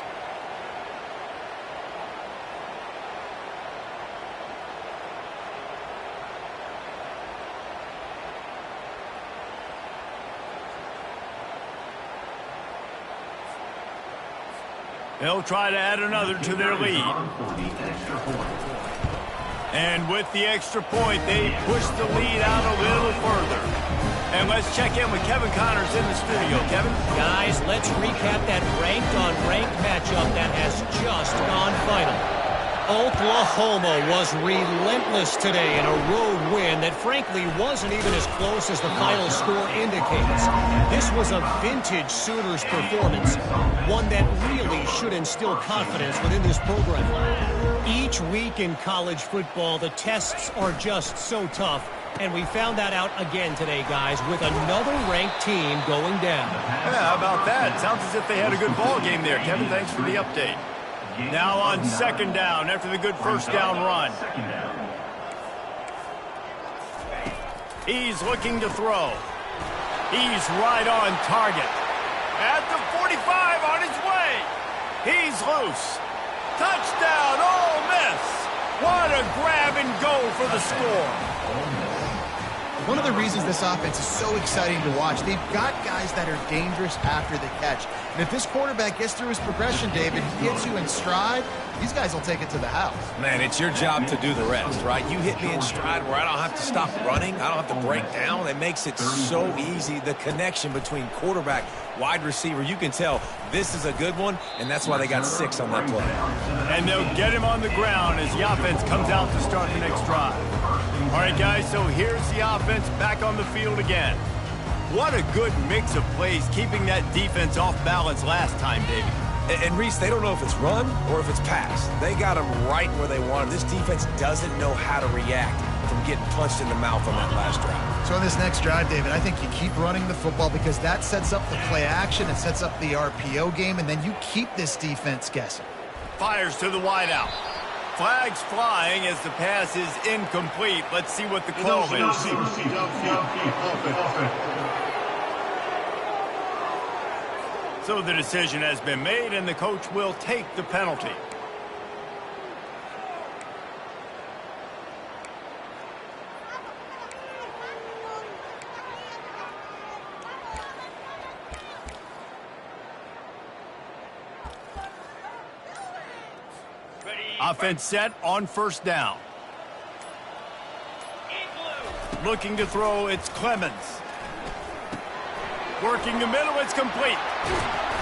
They'll try to add another to their lead. And with the extra point, they push the lead out a little further. And let's check in with Kevin Connors in the studio. Kevin? Guys, let's recap that ranked-on-ranked matchup that has just gone final. Oklahoma was relentless today in a road win that frankly wasn't even as close as the final score indicates. This was a vintage Sooners performance, one that really should instill confidence within this program. Each week in college football, the tests are just so tough, and we found that out again today, guys, with another ranked team going down. Yeah, how about that? Sounds as if they had a good ball game there. Kevin, thanks for the update. Now on second down after the good first down run. He's looking to throw. He's right on target. At the 45 on his way. He's loose. Touchdown, Ole Miss. What a grab and go for the score. One of the reasons this offense is so exciting to watch, they've got guys that are dangerous after the catch. And if this quarterback gets through his progression, David, he gets you in stride, these guys will take it to the house. Man, it's your job to do the rest, right? You hit me in stride where I don't have to stop running. I don't have to break down. It makes it so easy. The connection between quarterback, wide receiver, you can tell this is a good one, and that's why they got 6 on that play. And they'll get him on the ground as the offense comes out to start the next drive. All right, guys, so here's the offense back on the field again. What a good mix of plays, keeping that defense off balance last time, David. And Reese, they don't know if it's run or if it's pass. They got them right where they want them. This defense doesn't know how to react from getting punched in the mouth on that last drive. So on this next drive, David, I think you keep running the football because that sets up the play action, it sets up the RPO game, and then you keep this defense guessing. Fires to the wideout. Flags flying as the pass is incomplete. Let's see what the call is. So the decision has been made, and the coach will take the penalty. Offense set on first down. Looking to throw, it's Clemens. Working the middle, it's complete.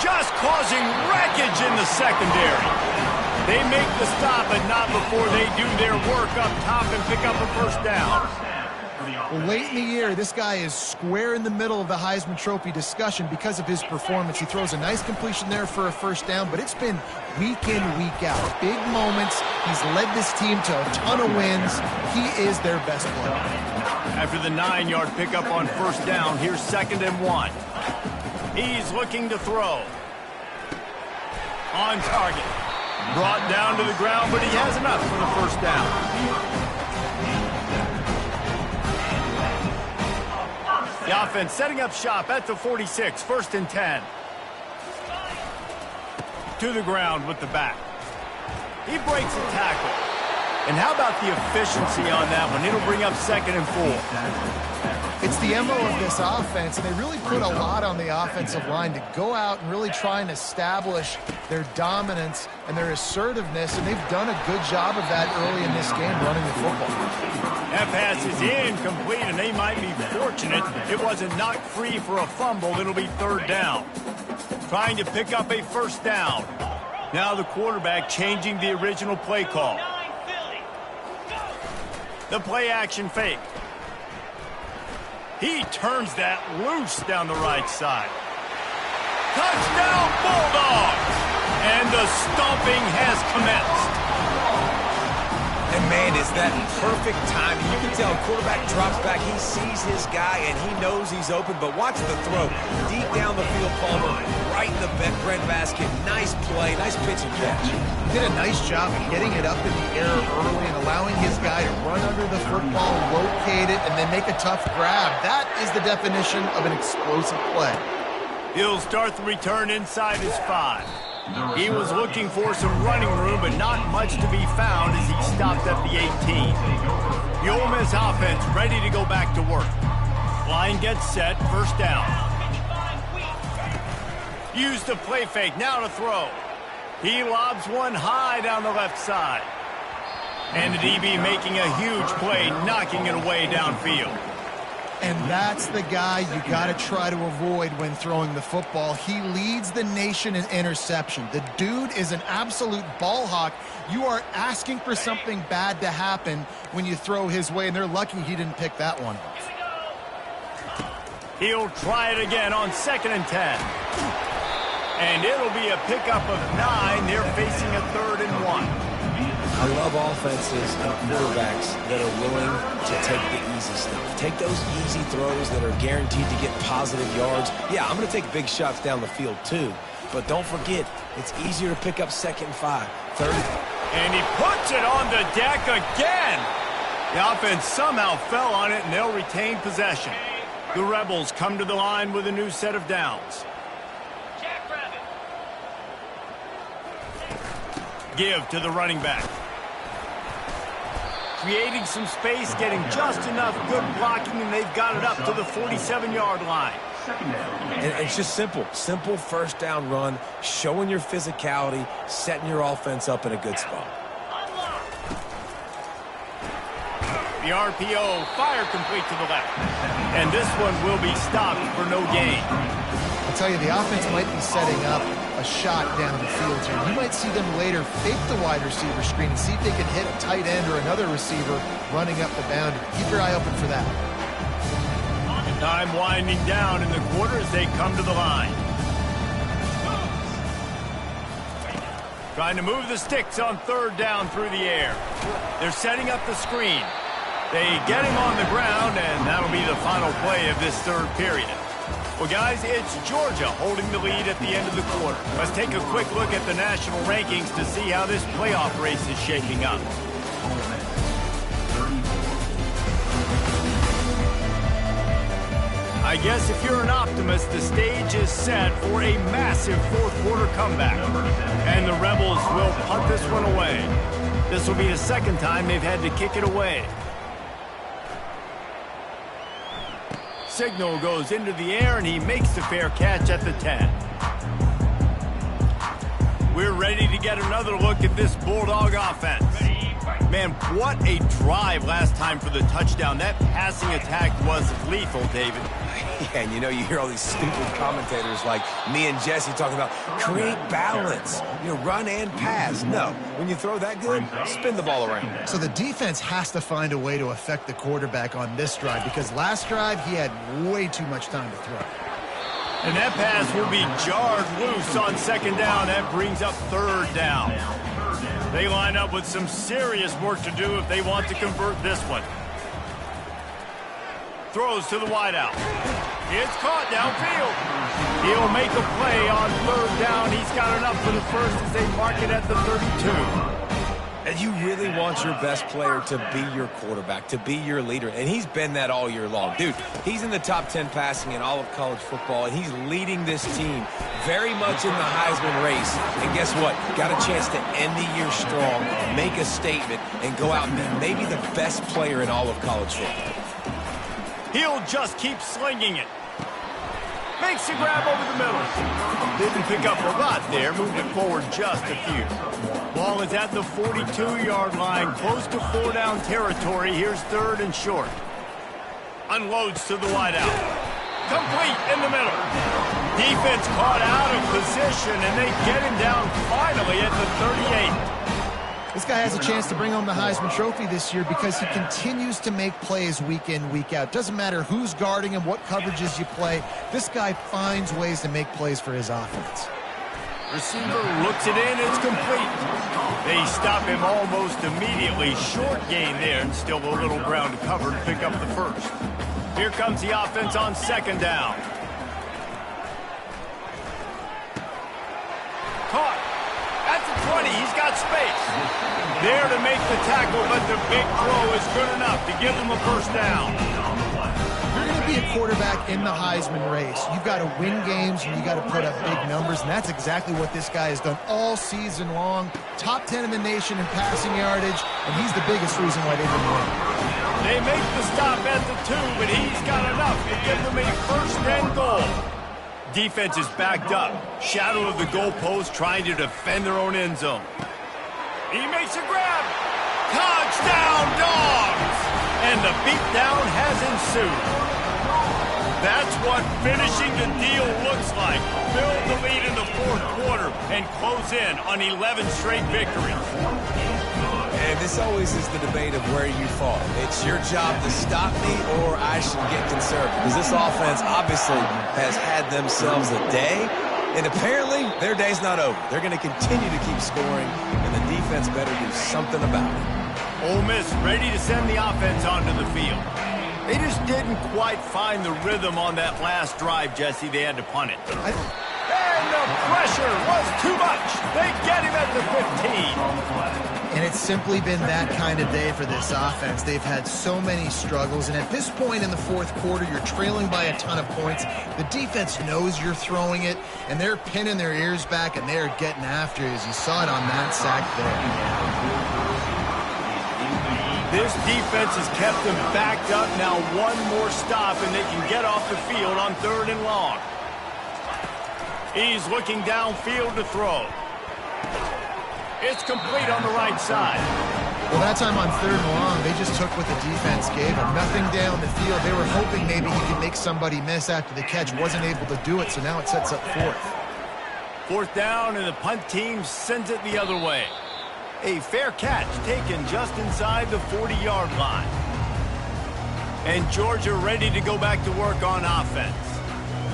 Just causing wreckage in the secondary. They make the stop, but not before they do their work up top and pick up a first down. Well, late in the year, this guy is square in the middle of the Heisman Trophy discussion because of his performance. He throws a nice completion there for a first down, but it's been week in, week out. Big moments. He's led this team to a ton of wins. He is their best player. After the 9-yard pickup on first down, here's 2nd and 1. He's looking to throw. On target. Brought down to the ground, but he has enough for the first down. The offense setting up shop at the 46, 1st and 10. To the ground with the back. He breaks a tackle. And how about the efficiency on that one? It'll bring up 2nd and 4. It's the MO of this offense, and they really put a lot on the offensive line to go out and really try and establish their dominance and their assertiveness, and they've done a good job of that early in this game running the football. That pass is incomplete, and they might be fortunate it wasn't knocked free for a fumble. It'll be 3rd down. Trying to pick up a first down. Now the quarterback changing the original play call. The play action fake. He turns that loose down the right side. Touchdown, Bulldogs! And the stomping has commenced. And Man, is that perfect timing. You can tell quarterback drops back. He sees his guy, and he knows he's open. But watch the throw. Deep down the field, Palmer, right in the breadbasket. Nice play, nice pitch and catch. He did a nice job of getting it up in the air early and allowing his guy to run under the football, locate it, and then make a tough grab. That is the definition of an explosive play. He'll start the return inside his 5. He was looking for some running room, but not much to be found as he stopped at the 18. The Ole Miss offense ready to go back to work. Line gets set, first down. Use the play fake, now to throw. He lobs one high down the left side. And the DB making a huge play, knocking it away downfield. And that's the guy you got to try to avoid when throwing the football. He leads the nation in interception. The dude is an absolute ball hawk. You are asking for something bad to happen when you throw his way, and they're lucky he didn't pick that one off. He'll try it again on 2nd and 10. And it'll be a pickup of 9. They're facing a 3rd and 1. I love offenses and quarterbacks that are willing to take the easy stuff. Take those easy throws that are guaranteed to get positive yards. Yeah, I'm going to take big shots down the field too. But don't forget, it's easier to pick up 2nd and 5, 3rd. And he puts it on the deck again. The offense somehow fell on it, and they'll retain possession. The Rebels come to the line with a new set of downs. Give to the running back. Creating some space, getting just enough good blocking, and they've got it up to the 47-yard line. And it's just simple. Simple first down run, showing your physicality, setting your offense up in a good spot. The RPO, fire complete to the left. And this one will be stopped for no gain. I'll tell you, the offense might be setting up a shot down the field here. You might see them later fake the wide receiver screen and see if they can hit a tight end or another receiver running up the boundary. Keep your eye open for that. Time winding down in the quarter as they come to the line. Trying to move the sticks on 3rd down through the air. They're setting up the screen. They get him on the ground, and that'll be the final play of this 3rd period. Well, guys, it's Georgia holding the lead at the end of the quarter. Let's take a quick look at the national rankings to see how this playoff race is shaping up. I guess if you're an optimist, the stage is set for a massive 4th quarter comeback. And the Rebels will punt this one away. This will be the 2nd time they've had to kick it away. Signal goes into the air, and he makes the fair catch at the 10. We're ready to get another look at this Bulldog offense. Man, what a drive last time for the touchdown. That passing attack was lethal, David. Yeah, and you know, you hear all these stupid commentators like me and Jesse talking about create balance, run and pass. No, when you throw that good, spin the ball around. So the defense has to find a way to affect the quarterback on this drive, because last drive he had way too much time to throw. And that pass will be jarred loose on 2nd down. That brings up 3rd down. They line up with some serious work to do if they want to convert this one. Throws to the wideout. It's caught downfield. He'll make a play on 3rd down. He's got enough for the first as they mark it at the 32. And you really want your best player to be your quarterback, to be your leader. And he's been that all year long. Dude, he's in the top 10 passing in all of college football, and he's leading this team very much in the Heisman race. And guess what? Got a chance to end the year strong, make a statement, and go out and be maybe the best player in all of college football. He'll just keep slinging it. Makes a grab over the middle. Didn't pick up a lot there, moved it forward just a few. Ball is at the 42-yard line, close to 4-down territory. Here's 3rd and short. Unloads to the wideout. Complete in the middle. Defense caught out of position, and they get him down finally at the 38. This guy has a chance to bring home the Heisman Trophy this year because he continues to make plays week in, week out. Doesn't matter who's guarding him, what coverages you play. This guy finds ways to make plays for his offense. Receiver looks it in. It's complete. They stop him almost immediately. Short gain there, and still a little ground to cover to pick up the first. Here comes the offense on second down. Caught. At the 20, he's got space. There to make the tackle, but the big throw is good enough to give them a first down. You're going to be a quarterback in the Heisman race. You've got to win games, and you got to put up big numbers, and that's exactly what this guy has done all season long. Top 10 in the nation in passing yardage, and he's the biggest reason why they didn't win. They make the stop at the 2, but he's got enough to give them a first and goal. Defense is backed up. Shadow of the goalpost trying to defend their own end zone. He makes a grab. Touchdown, Dogs! And the beatdown has ensued. That's what finishing the deal looks like. Build the lead in the fourth quarter and close in on 11 straight victories. And this always is the debate of where you fall. It's your job to stop me or I should get conservative. Because this offense obviously has had themselves a day. And apparently their day's not over. They're going to continue to keep scoring. And the defense better do something about it. Ole Miss ready to send the offense onto the field. They just didn't quite find the rhythm on that last drive, Jesse. They had to punt it. And the pressure was too much. They get him at the 15. And it's simply been that kind of day for this offense. They've had so many struggles, and at this point in the fourth quarter, you're trailing by a ton of points. The defense knows you're throwing it, and they're pinning their ears back, and they're getting after it, as you saw it on that sack there. This defense has kept them backed up. Now one more stop, and they can get off the field on 3rd and long. He's looking downfield to throw. It's complete on the right side. Well, that time on 3rd and long, they just took what the defense gave them. Nothing down the field. They were hoping maybe he could make somebody miss after the catch. Wasn't able to do it, so now it sets up 4th. 4th down, and the punt team sends it the other way. A fair catch taken just inside the 40-yard line. And Georgia ready to go back to work on offense.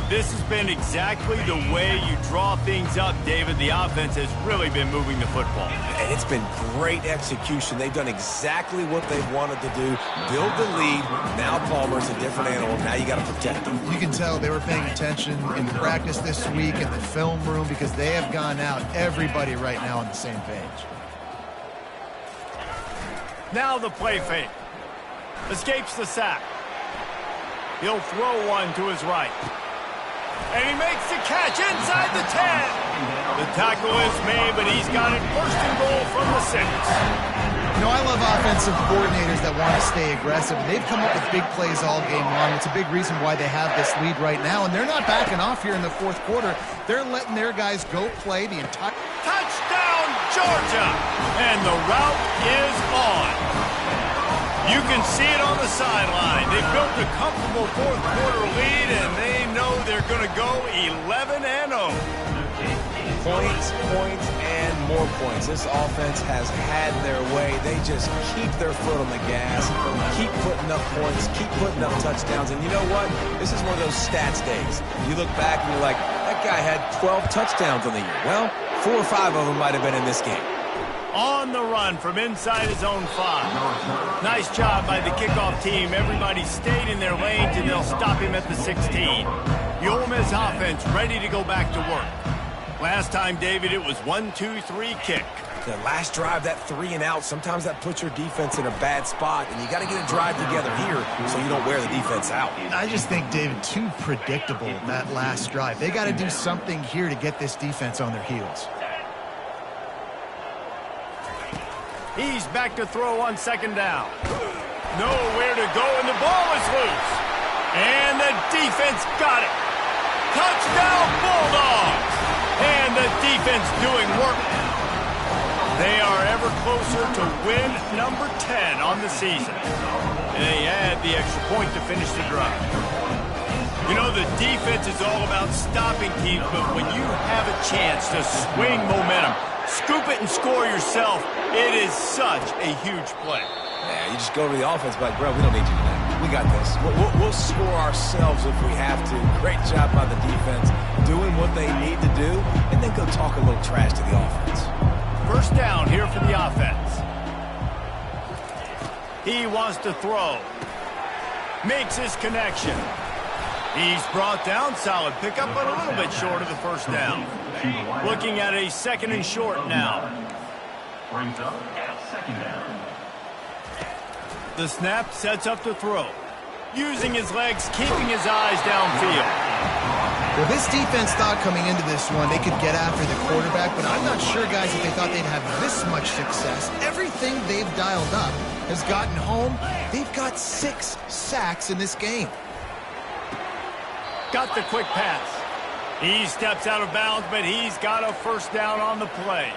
This has been exactly the way you draw things up, David. The offense has really been moving the football. And it's been great execution. They've done exactly what they've wanted to do. Build the lead. Now Palmer's a different animal. Now you got to protect him. You can tell they were paying attention in practice this week in the film room because they have gone out, everybody right now on the same page. Now the play fake. Escapes the sack. He'll throw one to his right. And he makes the catch inside the 10. The tackle is made, but he's got it 1st and goal from the 6. You know, I love offensive coordinators that want to stay aggressive. They've come up with big plays all game long. It's a big reason why they have this lead right now, and they're not backing off here in the fourth quarter. They're letting their guys go play the entire... Touchdown, Georgia! And the route is on. You can see it on the sideline. They built a comfortable fourth quarter lead, and they know they're going to go 11-0. Points, points, and more points. This offense has had their way. They just keep their foot on the gas, keep putting up points, keep putting up touchdowns. And you know what? This is one of those stats days. You look back and you're like, that guy had 12 touchdowns on the year. Well, 4 or 5 of them might have been in this game. On the run from inside his own 5. Nice job by the kickoff team. Everybody stayed in their lanes, and they'll stop him at the 16. The Ole Miss offense ready to go back to work. Last time, David, it was 1-2-3 kick. The last drive, that 3 and out, sometimes that puts your defense in a bad spot, and you got to get a drive together here so you don't wear the defense out. I just think, David, too predictable, that last drive. They got to do something here to get this defense on their heels. He's back to throw on 2nd down. Nowhere to go, and the ball is loose. And the defense got it. Touchdown, Bulldogs! And the defense doing work. They are ever closer to win number 10 on the season. And they add the extra point to finish the drive. You know, the defense is all about stopping teams, but when you have a chance to swing momentum, scoop it and score yourself, it is such a huge play. Yeah, you just go to the offense like, bro, we don't need you tonight. We got this. We'll score ourselves if we have to. Great job by the defense, doing what they need to do, and then go talk a little trash to the offense. First down here for the offense. He wants to throw. Makes his connection. He's brought down. Solid pickup, but a little bit short of the first down. Looking at a second and short now. Brings up at second down. The snap sets up to throw. Using his legs, keeping his eyes downfield. Well, this defense thought coming into this one they could get after the quarterback, but I'm not sure, guys, if they thought they'd have this much success. Everything they've dialed up has gotten home. They've got 6 sacks in this game. Got the quick pass. He steps out of bounds, but he's got a first down on the play.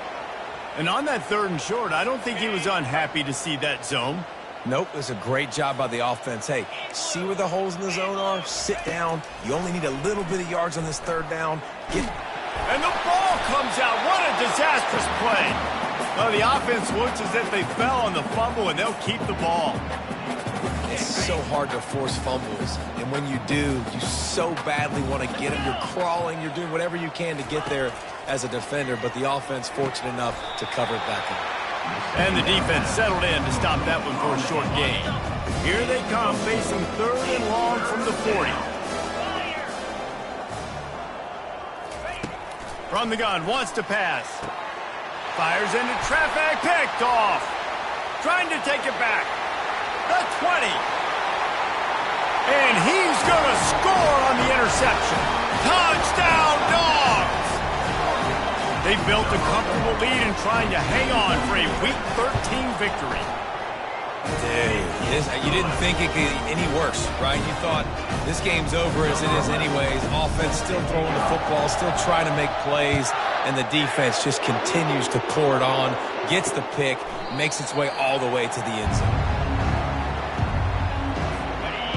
And on that third and short, I don't think he was unhappy to see that zone. Nope, it's a great job by the offense. Hey, see where the holes in the zone are? Sit down. You only need a little bit of yards on this third down. And the ball comes out. What a disastrous play. Well, the offense looks as if they fell on the fumble, and they'll keep the ball. It's so hard to force fumbles, and when you do, you so badly want to get them. You're crawling, you're doing whatever you can to get there as a defender, but the offense fortunate enough to cover it back up. And the defense settled in to stop that one for a short gain. Here they come, facing third and long from the 40. From the gun, wants to pass. Fires into traffic, picked off. Trying to take it back. The 20. And he's going to score on the interception. Touchdown, Dogs! They built a comfortable lead and trying to hang on for a Week 13 victory. Dude, you didn't think it could get any worse, right? You thought this game's over as it is anyways. Offense still throwing the football, still trying to make plays, and the defense just continues to pour it on, gets the pick, makes its way all the way to the end zone.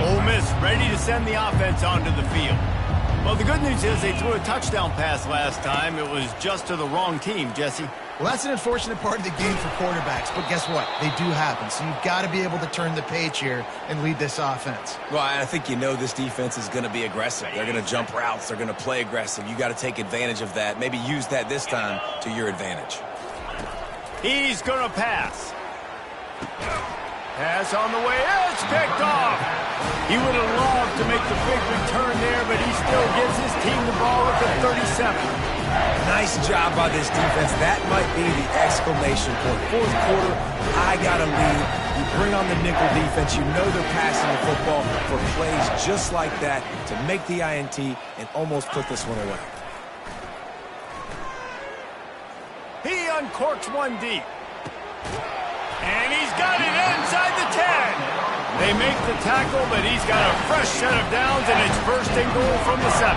Ole Miss ready to send the offense onto the field. Well, the good news is they threw a touchdown pass last time. It was just to the wrong team, Jesse. Well, that's an unfortunate part of the game for quarterbacks, but guess what? They do happen, so you've got to be able to turn the page here and lead this offense. Well, I think you know this defense is going to be aggressive. They're going to jump routes. They're going to play aggressive. You got to take advantage of that. Maybe use that this time to your advantage. He's going to pass. Pass on the way. It's picked off. He would have loved to make the big return there, but he still gives his team the ball at the 37. Nice job by this defense. That might be the exclamation point. Fourth quarter, I got a lead. You bring on the nickel defense. You know they're passing the football for plays just like that to make the INT and almost put this one away. He uncorks one deep. And he's got it inside the 10. They make the tackle, but he's got a fresh set of downs, and it's first and goal from the 7.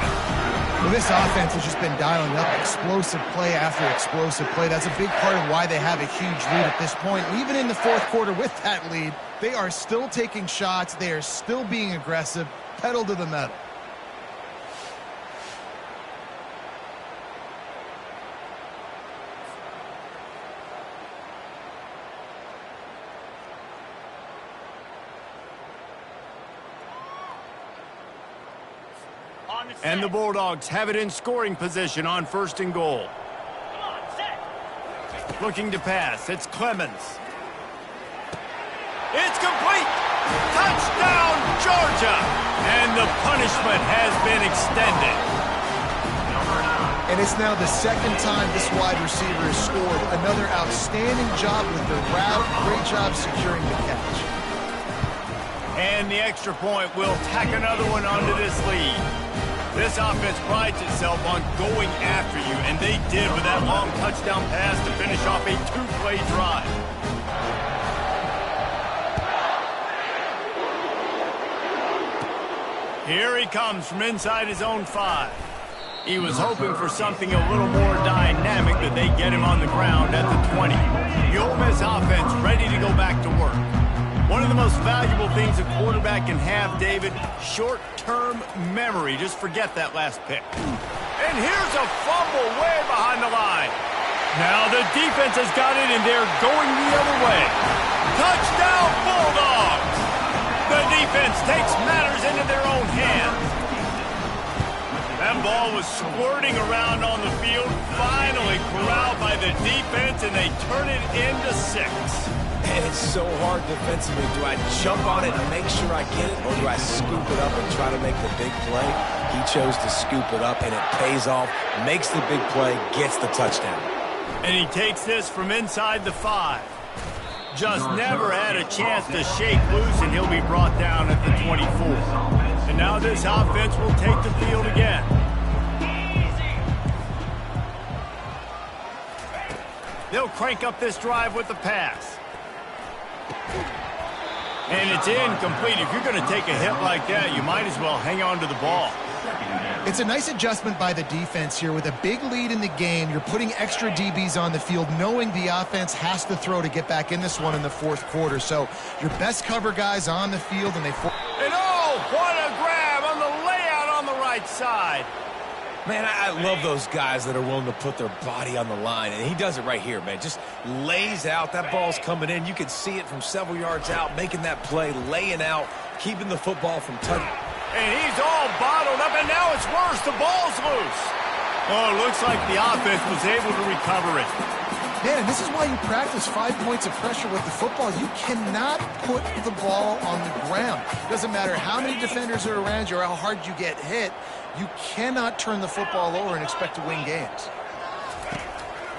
Well, this offense has just been dialing up explosive play after explosive play. That's a big part of why they have a huge lead at this point. Even in the fourth quarter with that lead, they are still taking shots. They are still being aggressive, pedal to the metal. And the Bulldogs have it in scoring position on first and goal. Looking to pass. It's Clemens. It's complete. Touchdown, Georgia. And the punishment has been extended. And it's now the second time this wide receiver has scored. Another outstanding job with the route. Great job securing the catch. And the extra point will tack another one onto this lead. This offense prides itself on going after you, and they did with that long touchdown pass to finish off a 2-play drive. Here he comes from inside his own 5. He was hoping for something a little more dynamic, but they get him on the ground at the 20. The Ole Miss offense ready to go back to work. One of the most valuable things a quarterback can have, David, short-term memory. Just forget that last pick. And here's a fumble way behind the line. Now the defense has got it, and they're going the other way. Touchdown, Bulldogs! The defense takes matters into their own hands. That ball was squirting around on the field, finally corralled by the defense, and they turn it into 6. And it's so hard defensively. Do I jump on it and make sure I get it, or do I scoop it up and try to make the big play? He chose to scoop it up, and it pays off, makes the big play, gets the touchdown. And he takes this from inside the 5. Just never had a chance to shake loose, and he'll be brought down at the 24. And now this offense will take the field again. They'll crank up this drive with the pass. And it's incomplete. If you're going to take a hit like that, you might as well hang on to the ball. It's a nice adjustment by the defense here. With a big lead in the game, you're putting extra DBs on the field, knowing the offense has to throw to get back in this one in the 4th quarter. So your best cover guys on the field, and they... And oh, what a grab on the layout on the right side. Man, I love those guys that are willing to put their body on the line, and he does it right here, man. Just lays out. That ball's coming in. You can see it from several yards out, making that play, laying out, keeping the football from touching. And he's all bottled up, and now it's worse. The ball's loose. Oh, it looks like the offense was able to recover it. Man, and this is why you practice 5 points of pressure with the football. You cannot put the ball on the ground. Doesn't matter how many defenders are around you or how hard you get hit. You cannot turn the football over and expect to win games.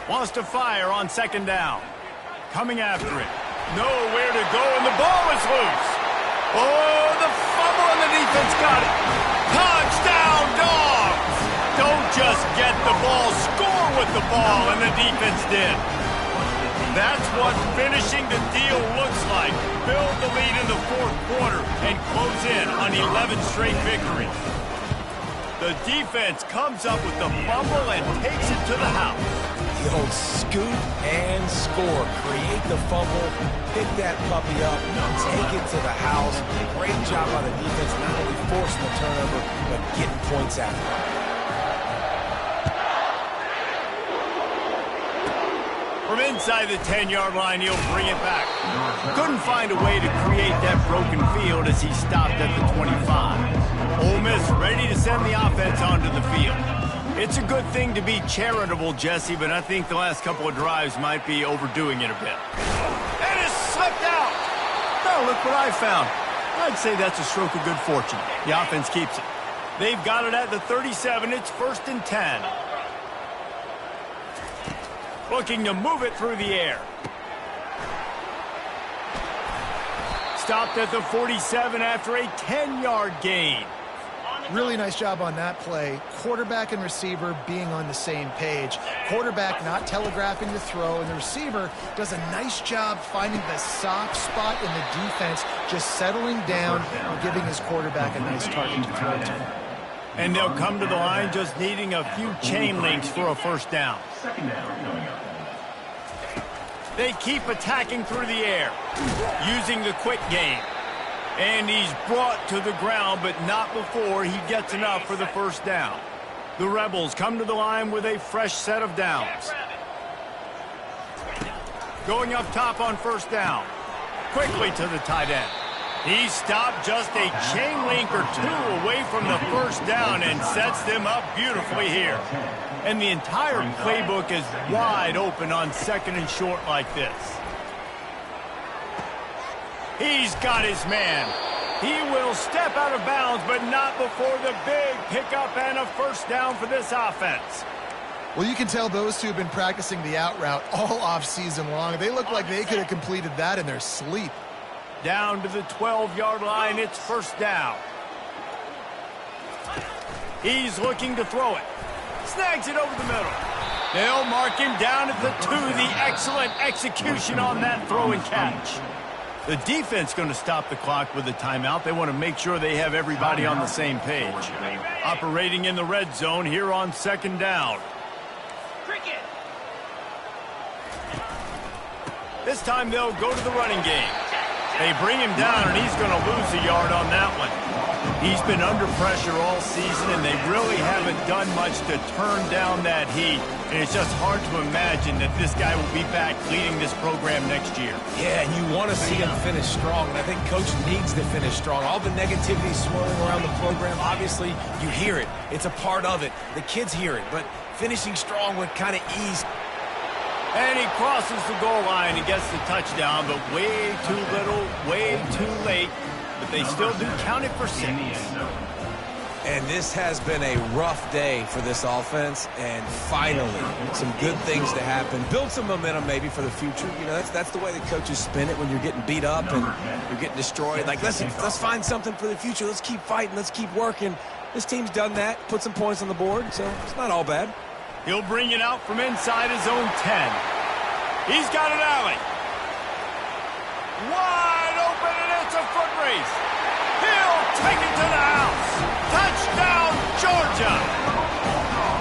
Wants to fire on 2nd down. Coming after it. Nowhere to go, and the ball is loose. Oh, the fumble, and the defense got it. Touchdown, Dogs! Don't just get the ball, score with the ball, and the defense did. That's what finishing the deal looks like. Build the lead in the 4th quarter and close in on 11 straight victories. The defense comes up with the fumble and takes it to the house. The old scoop and score. Create the fumble, pick that puppy up, take it to the house. Great job by the defense, not only forcing the turnover, but getting points out of it. From inside the 10-yard line, he'll bring it back. Couldn't find a way to create that broken field as he stopped at the 25. Ole Miss ready to send the offense onto the field. It's a good thing to be charitable, Jesse, but I think the last couple of drives might be overdoing it a bit. And it slipped out. Oh, look what I found. I'd say that's a stroke of good fortune. The offense keeps it. They've got it at the 37. It's 1st and 10. Looking to move it through the air. Stopped at the 47 after a 10-yard gain. Really nice job on that play. Quarterback and receiver being on the same page. Quarterback not telegraphing the throw, and the receiver does a nice job finding the soft spot in the defense, just settling down and giving his quarterback a nice target to throw to. And they'll come to the line just needing a few chain links for a 1st down. They keep attacking through the air, using the quick game. And he's brought to the ground, but not before he gets enough for the 1st down. The Rebels come to the line with a fresh set of downs. Going up top on 1st down. Quickly to the tight end. He stopped just a chain link or 2 away from the 1st down and sets them up beautifully here. And the entire playbook is wide open on 2nd and short like this. He's got his man. He will step out of bounds, but not before the big pickup and a 1st down for this offense. Well, you can tell those two have been practicing the out route all off-season long. They look like they could have completed that in their sleep. Down to the 12-yard line, it's 1st down. He's looking to throw it. Snags it over the middle. They'll mark him down at the 2. The excellent execution on that throw and catch. The defense going to stop the clock with a timeout. They want to make sure they have everybody on the same page. Operating in the red zone here on 2nd down. This time they'll go to the running game. They bring him down, and he's going to lose a yard on that one. He's been under pressure all season, and they really haven't done much to turn down that heat. And it's just hard to imagine that this guy will be back leading this program next year. Yeah, and you want to see him finish strong, and I think Coach needs to finish strong. All the negativity swirling around the program, obviously, you hear it. It's a part of it. The kids hear it, but finishing strong would kind of ease. And he crosses the goal line and gets the touchdown, but way too little, way too late. But they still do count it for 6. And this has been a rough day for this offense, and finally, some good things to happen. Build some momentum maybe for the future. You know, that's the way the coaches spin it when you're getting beat up and you're getting destroyed. Like, let's find something for the future. Let's keep fighting. Let's keep working. This team's done that, put some points on the board, so it's not all bad. He'll bring it out from inside his own 10. He's got an alley. Wide open, and it's a foot race. He'll take it to the house. Touchdown, Georgia.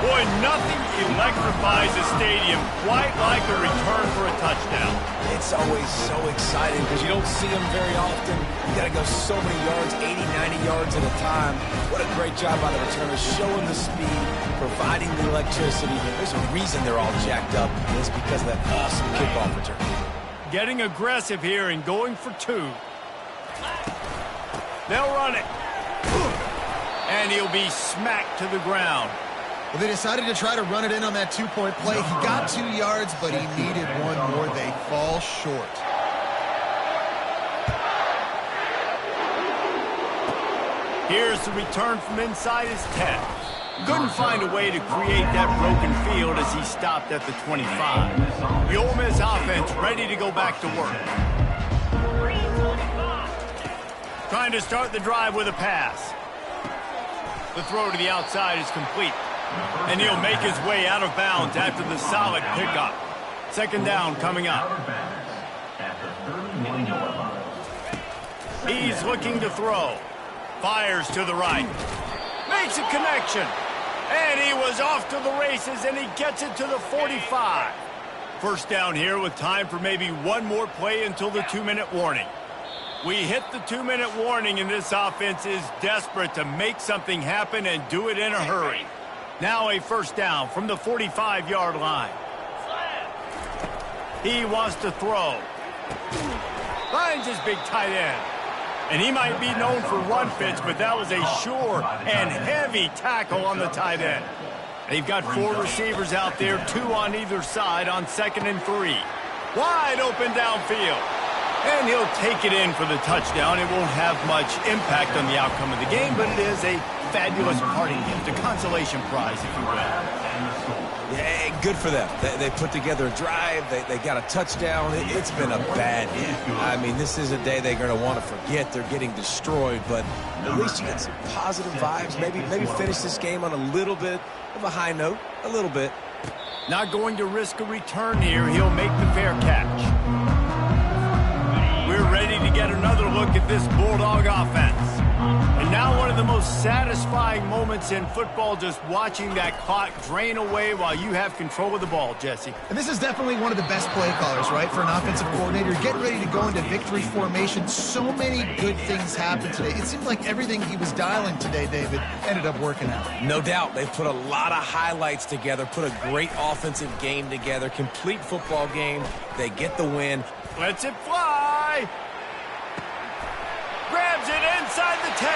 Boy, nothing electrifies a stadium quite like a return for a touchdown. It's always so exciting because you don't see them very often. You got to go so many yards, 80, 90 yards at a time. What a great job by the returners, showing the speed, providing the electricity. There's a reason they're all jacked up, and it's because of that awesome kickoff return. Getting aggressive here and going for 2. They'll run it. And he'll be smacked to the ground. Well, they decided to try to run it in on that 2-point play. He got 2 yards, but he needed 1 more. They fall short. Here's the return from inside his 10. Couldn't find a way to create that broken field as he stopped at the 25. The Ole Miss offense ready to go back to work. Trying to start the drive with a pass. The throw to the outside is complete. And he'll make his way out of bounds after the solid pickup. Second down coming up. He's looking to throw. Fires to the right. Makes a connection. And he was off to the races, and he gets it to the 45. First down here with time for maybe 1 more play until the 2-minute warning. We hit the 2-minute warning, and this offense is desperate to make something happen and do it in a hurry. Now a first down from the 45-yard line. He wants to throw. Finds his big tight end. And he might be known for run fits, but that was a sure and heavy tackle on the tight end. They've got 4 receivers out there, 2 on either side on 2nd and 3. Wide open downfield. And he'll take it in for the touchdown. It won't have much impact on the outcome of the game, but it is a fabulous parting gift, a consolation prize, if you will. Yeah, good for them. They put together a drive. They got a touchdown. It's been a bad day. I mean, this is a day they're going to want to forget. They're getting destroyed, but at least you get some positive vibes. Maybe finish this game on a little bit of a high note, a little bit. Not going to risk a return here. He'll make the fair catch. We're ready to get another look at this Bulldog offense. And now one of the most satisfying moments in football, just watching that clock drain away while you have control of the ball, Jesse. And this is definitely one of the best play callers, right, for an offensive coordinator. Getting ready to go into victory formation. So many good things happened today. It seemed like everything he was dialing today, David, ended up working out. No doubt. They've put a lot of highlights together, put a great offensive game together, complete football game. They get the win. Lets it fly. Grabs it inside the 10.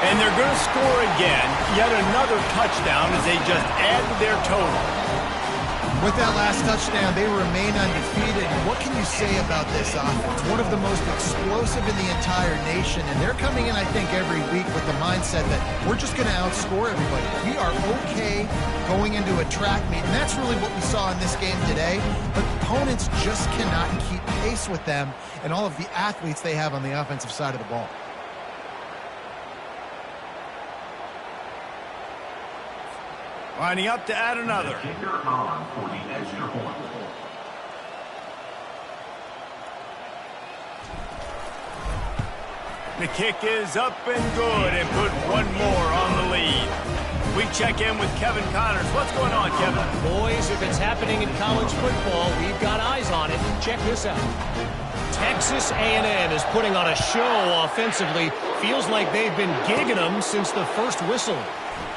And they're going to score again. Yet another touchdown as they just add to their total. With that last touchdown, they remain undefeated. What can you say about this offense? One of the most explosive in the entire nation. And they're coming in, I think, every week with the mindset that we're just going to outscore everybody. We are okay going into a track meet. And that's really what we saw in this game today. But opponents just cannot keep pace with them and all of the athletes they have on the offensive side of the ball. Lining up to add another. Kicker on for the extra point. The kick is up and good and put 1 more on the lead. We check in with Kevin Connors. What's going on, Kevin? Boys, if it's happening in college football, we've got eyes on it. Check this out. Texas A&M is putting on a show offensively. Feels like they've been gigging them since the first whistle.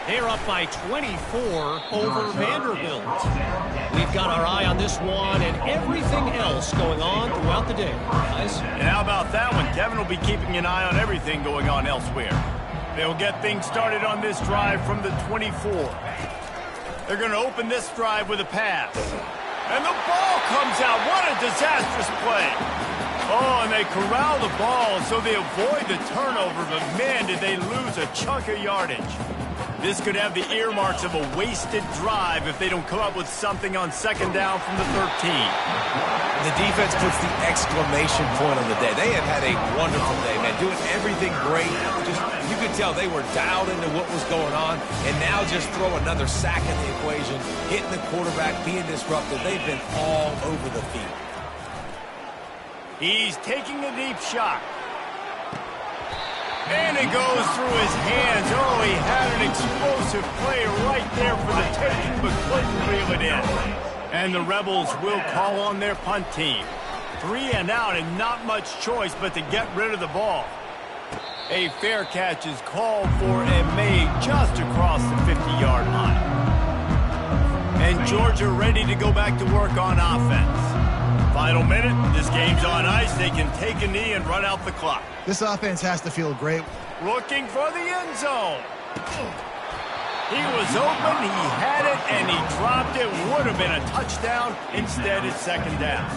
They're up by 24 over Vanderbilt. We've got our eye on this one and everything else going on throughout the day. Guys? And how about that one? Kevin will be keeping an eye on everything going on elsewhere. They'll get things started on this drive from the 24. They're going to open this drive with a pass. And the ball comes out. What a disastrous play. Oh, and they corral the ball so they avoid the turnover, but man, did they lose a chunk of yardage. This could have the earmarks of a wasted drive if they don't come up with something on second down from the 13. The defense puts the exclamation point on the day. They have had a wonderful day, man, doing everything great. Just, you could tell they were dialed into what was going on, and now just throw another sack in the equation, hitting the quarterback, being disruptive. They've been all over the field. He's taking a deep shot. And it goes through his hands. Oh, he had an explosive play right there for the taking, but couldn't reel it in. And the Rebels will call on their punt team. 3 and out and not much choice but to get rid of the ball. A fair catch is called for and made just across the 50-yard line. And Georgia ready to go back to work on offense. Final minute, this game's on ice. They can take a knee and run out the clock. This offense has to feel great. Looking for the end zone. He was open, he had it, and he dropped it. Would have been a touchdown. Instead, it's second down.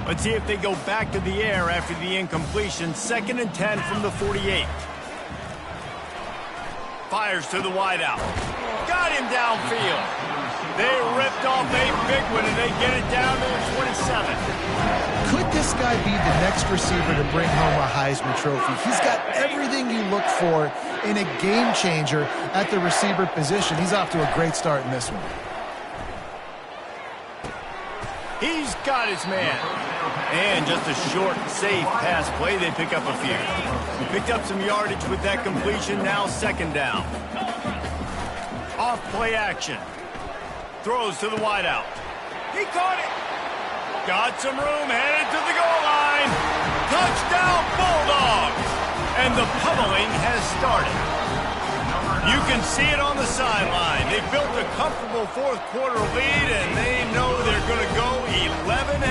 Let's see if they go back to the air after the incompletion. 2nd and 10 from the 48. Fires to the wideout. Got him downfield. They ripped off a big one, and they get it down to the 27. Could this guy be the next receiver to bring home a Heisman Trophy? He's got everything you look for in a game changer at the receiver position. He's off to a great start in this one. He's got his man. And just a short, safe pass play. They pick up a few. He picked up some yardage with that completion. Now second down. Off play action. Throws to the wideout. He caught it. Got some room, headed to the goal line. Touchdown, Bulldogs. And the pummeling has started. You can see it on the sideline. They built a comfortable fourth quarter lead, and they know they're going to go 11-0.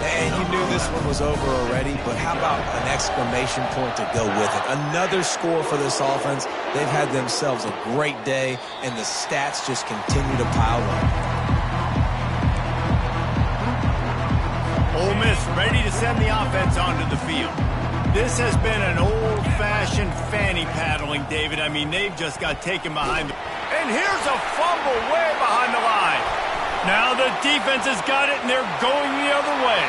And you knew this one was over already, but how about an exclamation point to go with it? Another score for this offense. They've had themselves a great day, and the stats just continue to pile up. Ole Miss ready to send the offense onto the field. This has been an old-fashioned fanny paddling, David. I mean, they've just got taken behind. And here's a fumble way behind the line. Now the defense has got it, and they're going the other way.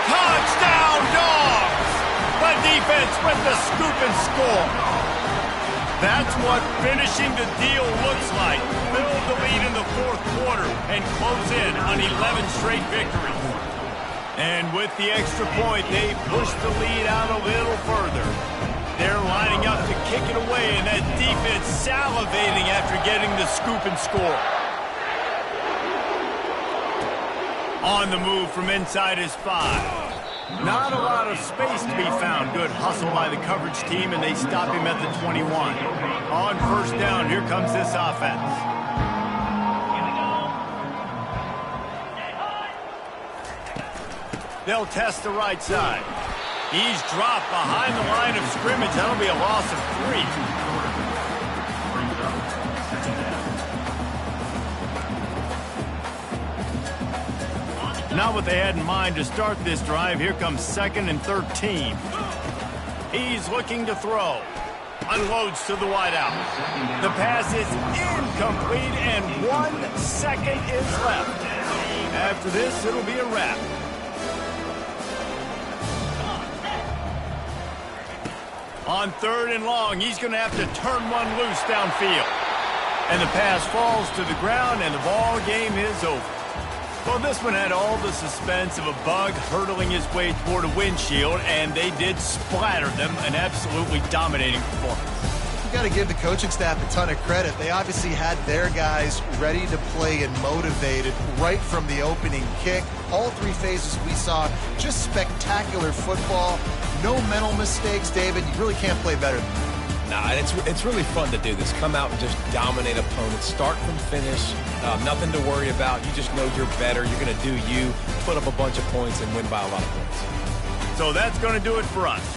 Touchdown, Dogs! The defense with the scoop and score. That's what finishing the deal looks like. Build the lead in the fourth quarter and close in on 11 straight victories. And with the extra point, they push the lead out a little further. They're lining up to kick it away, and that defense salivating after getting the scoop and score. On the move from inside his 5. Not a lot of space to be found. Good hustle by the coverage team, and they stop him at the 21. On first down, here comes this offense. They'll test the right side. He's dropped behind the line of scrimmage. That'll be a loss of 3. Not what they had in mind to start this drive. Here comes 2nd and 13. He's looking to throw. Unloads to the wideout. The pass is incomplete, and 1 second is left. After this, it'll be a wrap. On 3rd and long, he's going to have to turn one loose downfield. And the pass falls to the ground, and the ball game is over. Well, this one had all the suspense of a bug hurtling his way toward a windshield, and they did splatter them. An absolutely dominating performance. you got to give the coaching staff a ton of credit. They obviously had their guys ready to play and motivated right from the opening kick. All three phases we saw, just spectacular football. No mental mistakes, David. You really can't play better than that. Nah, and it's really fun to do this. Come out and just dominate opponents. Start from finish. Nothing to worry about. You just know you're better. You're going to do you, put up a bunch of points, and win by a lot of points. So that's going to do it for us.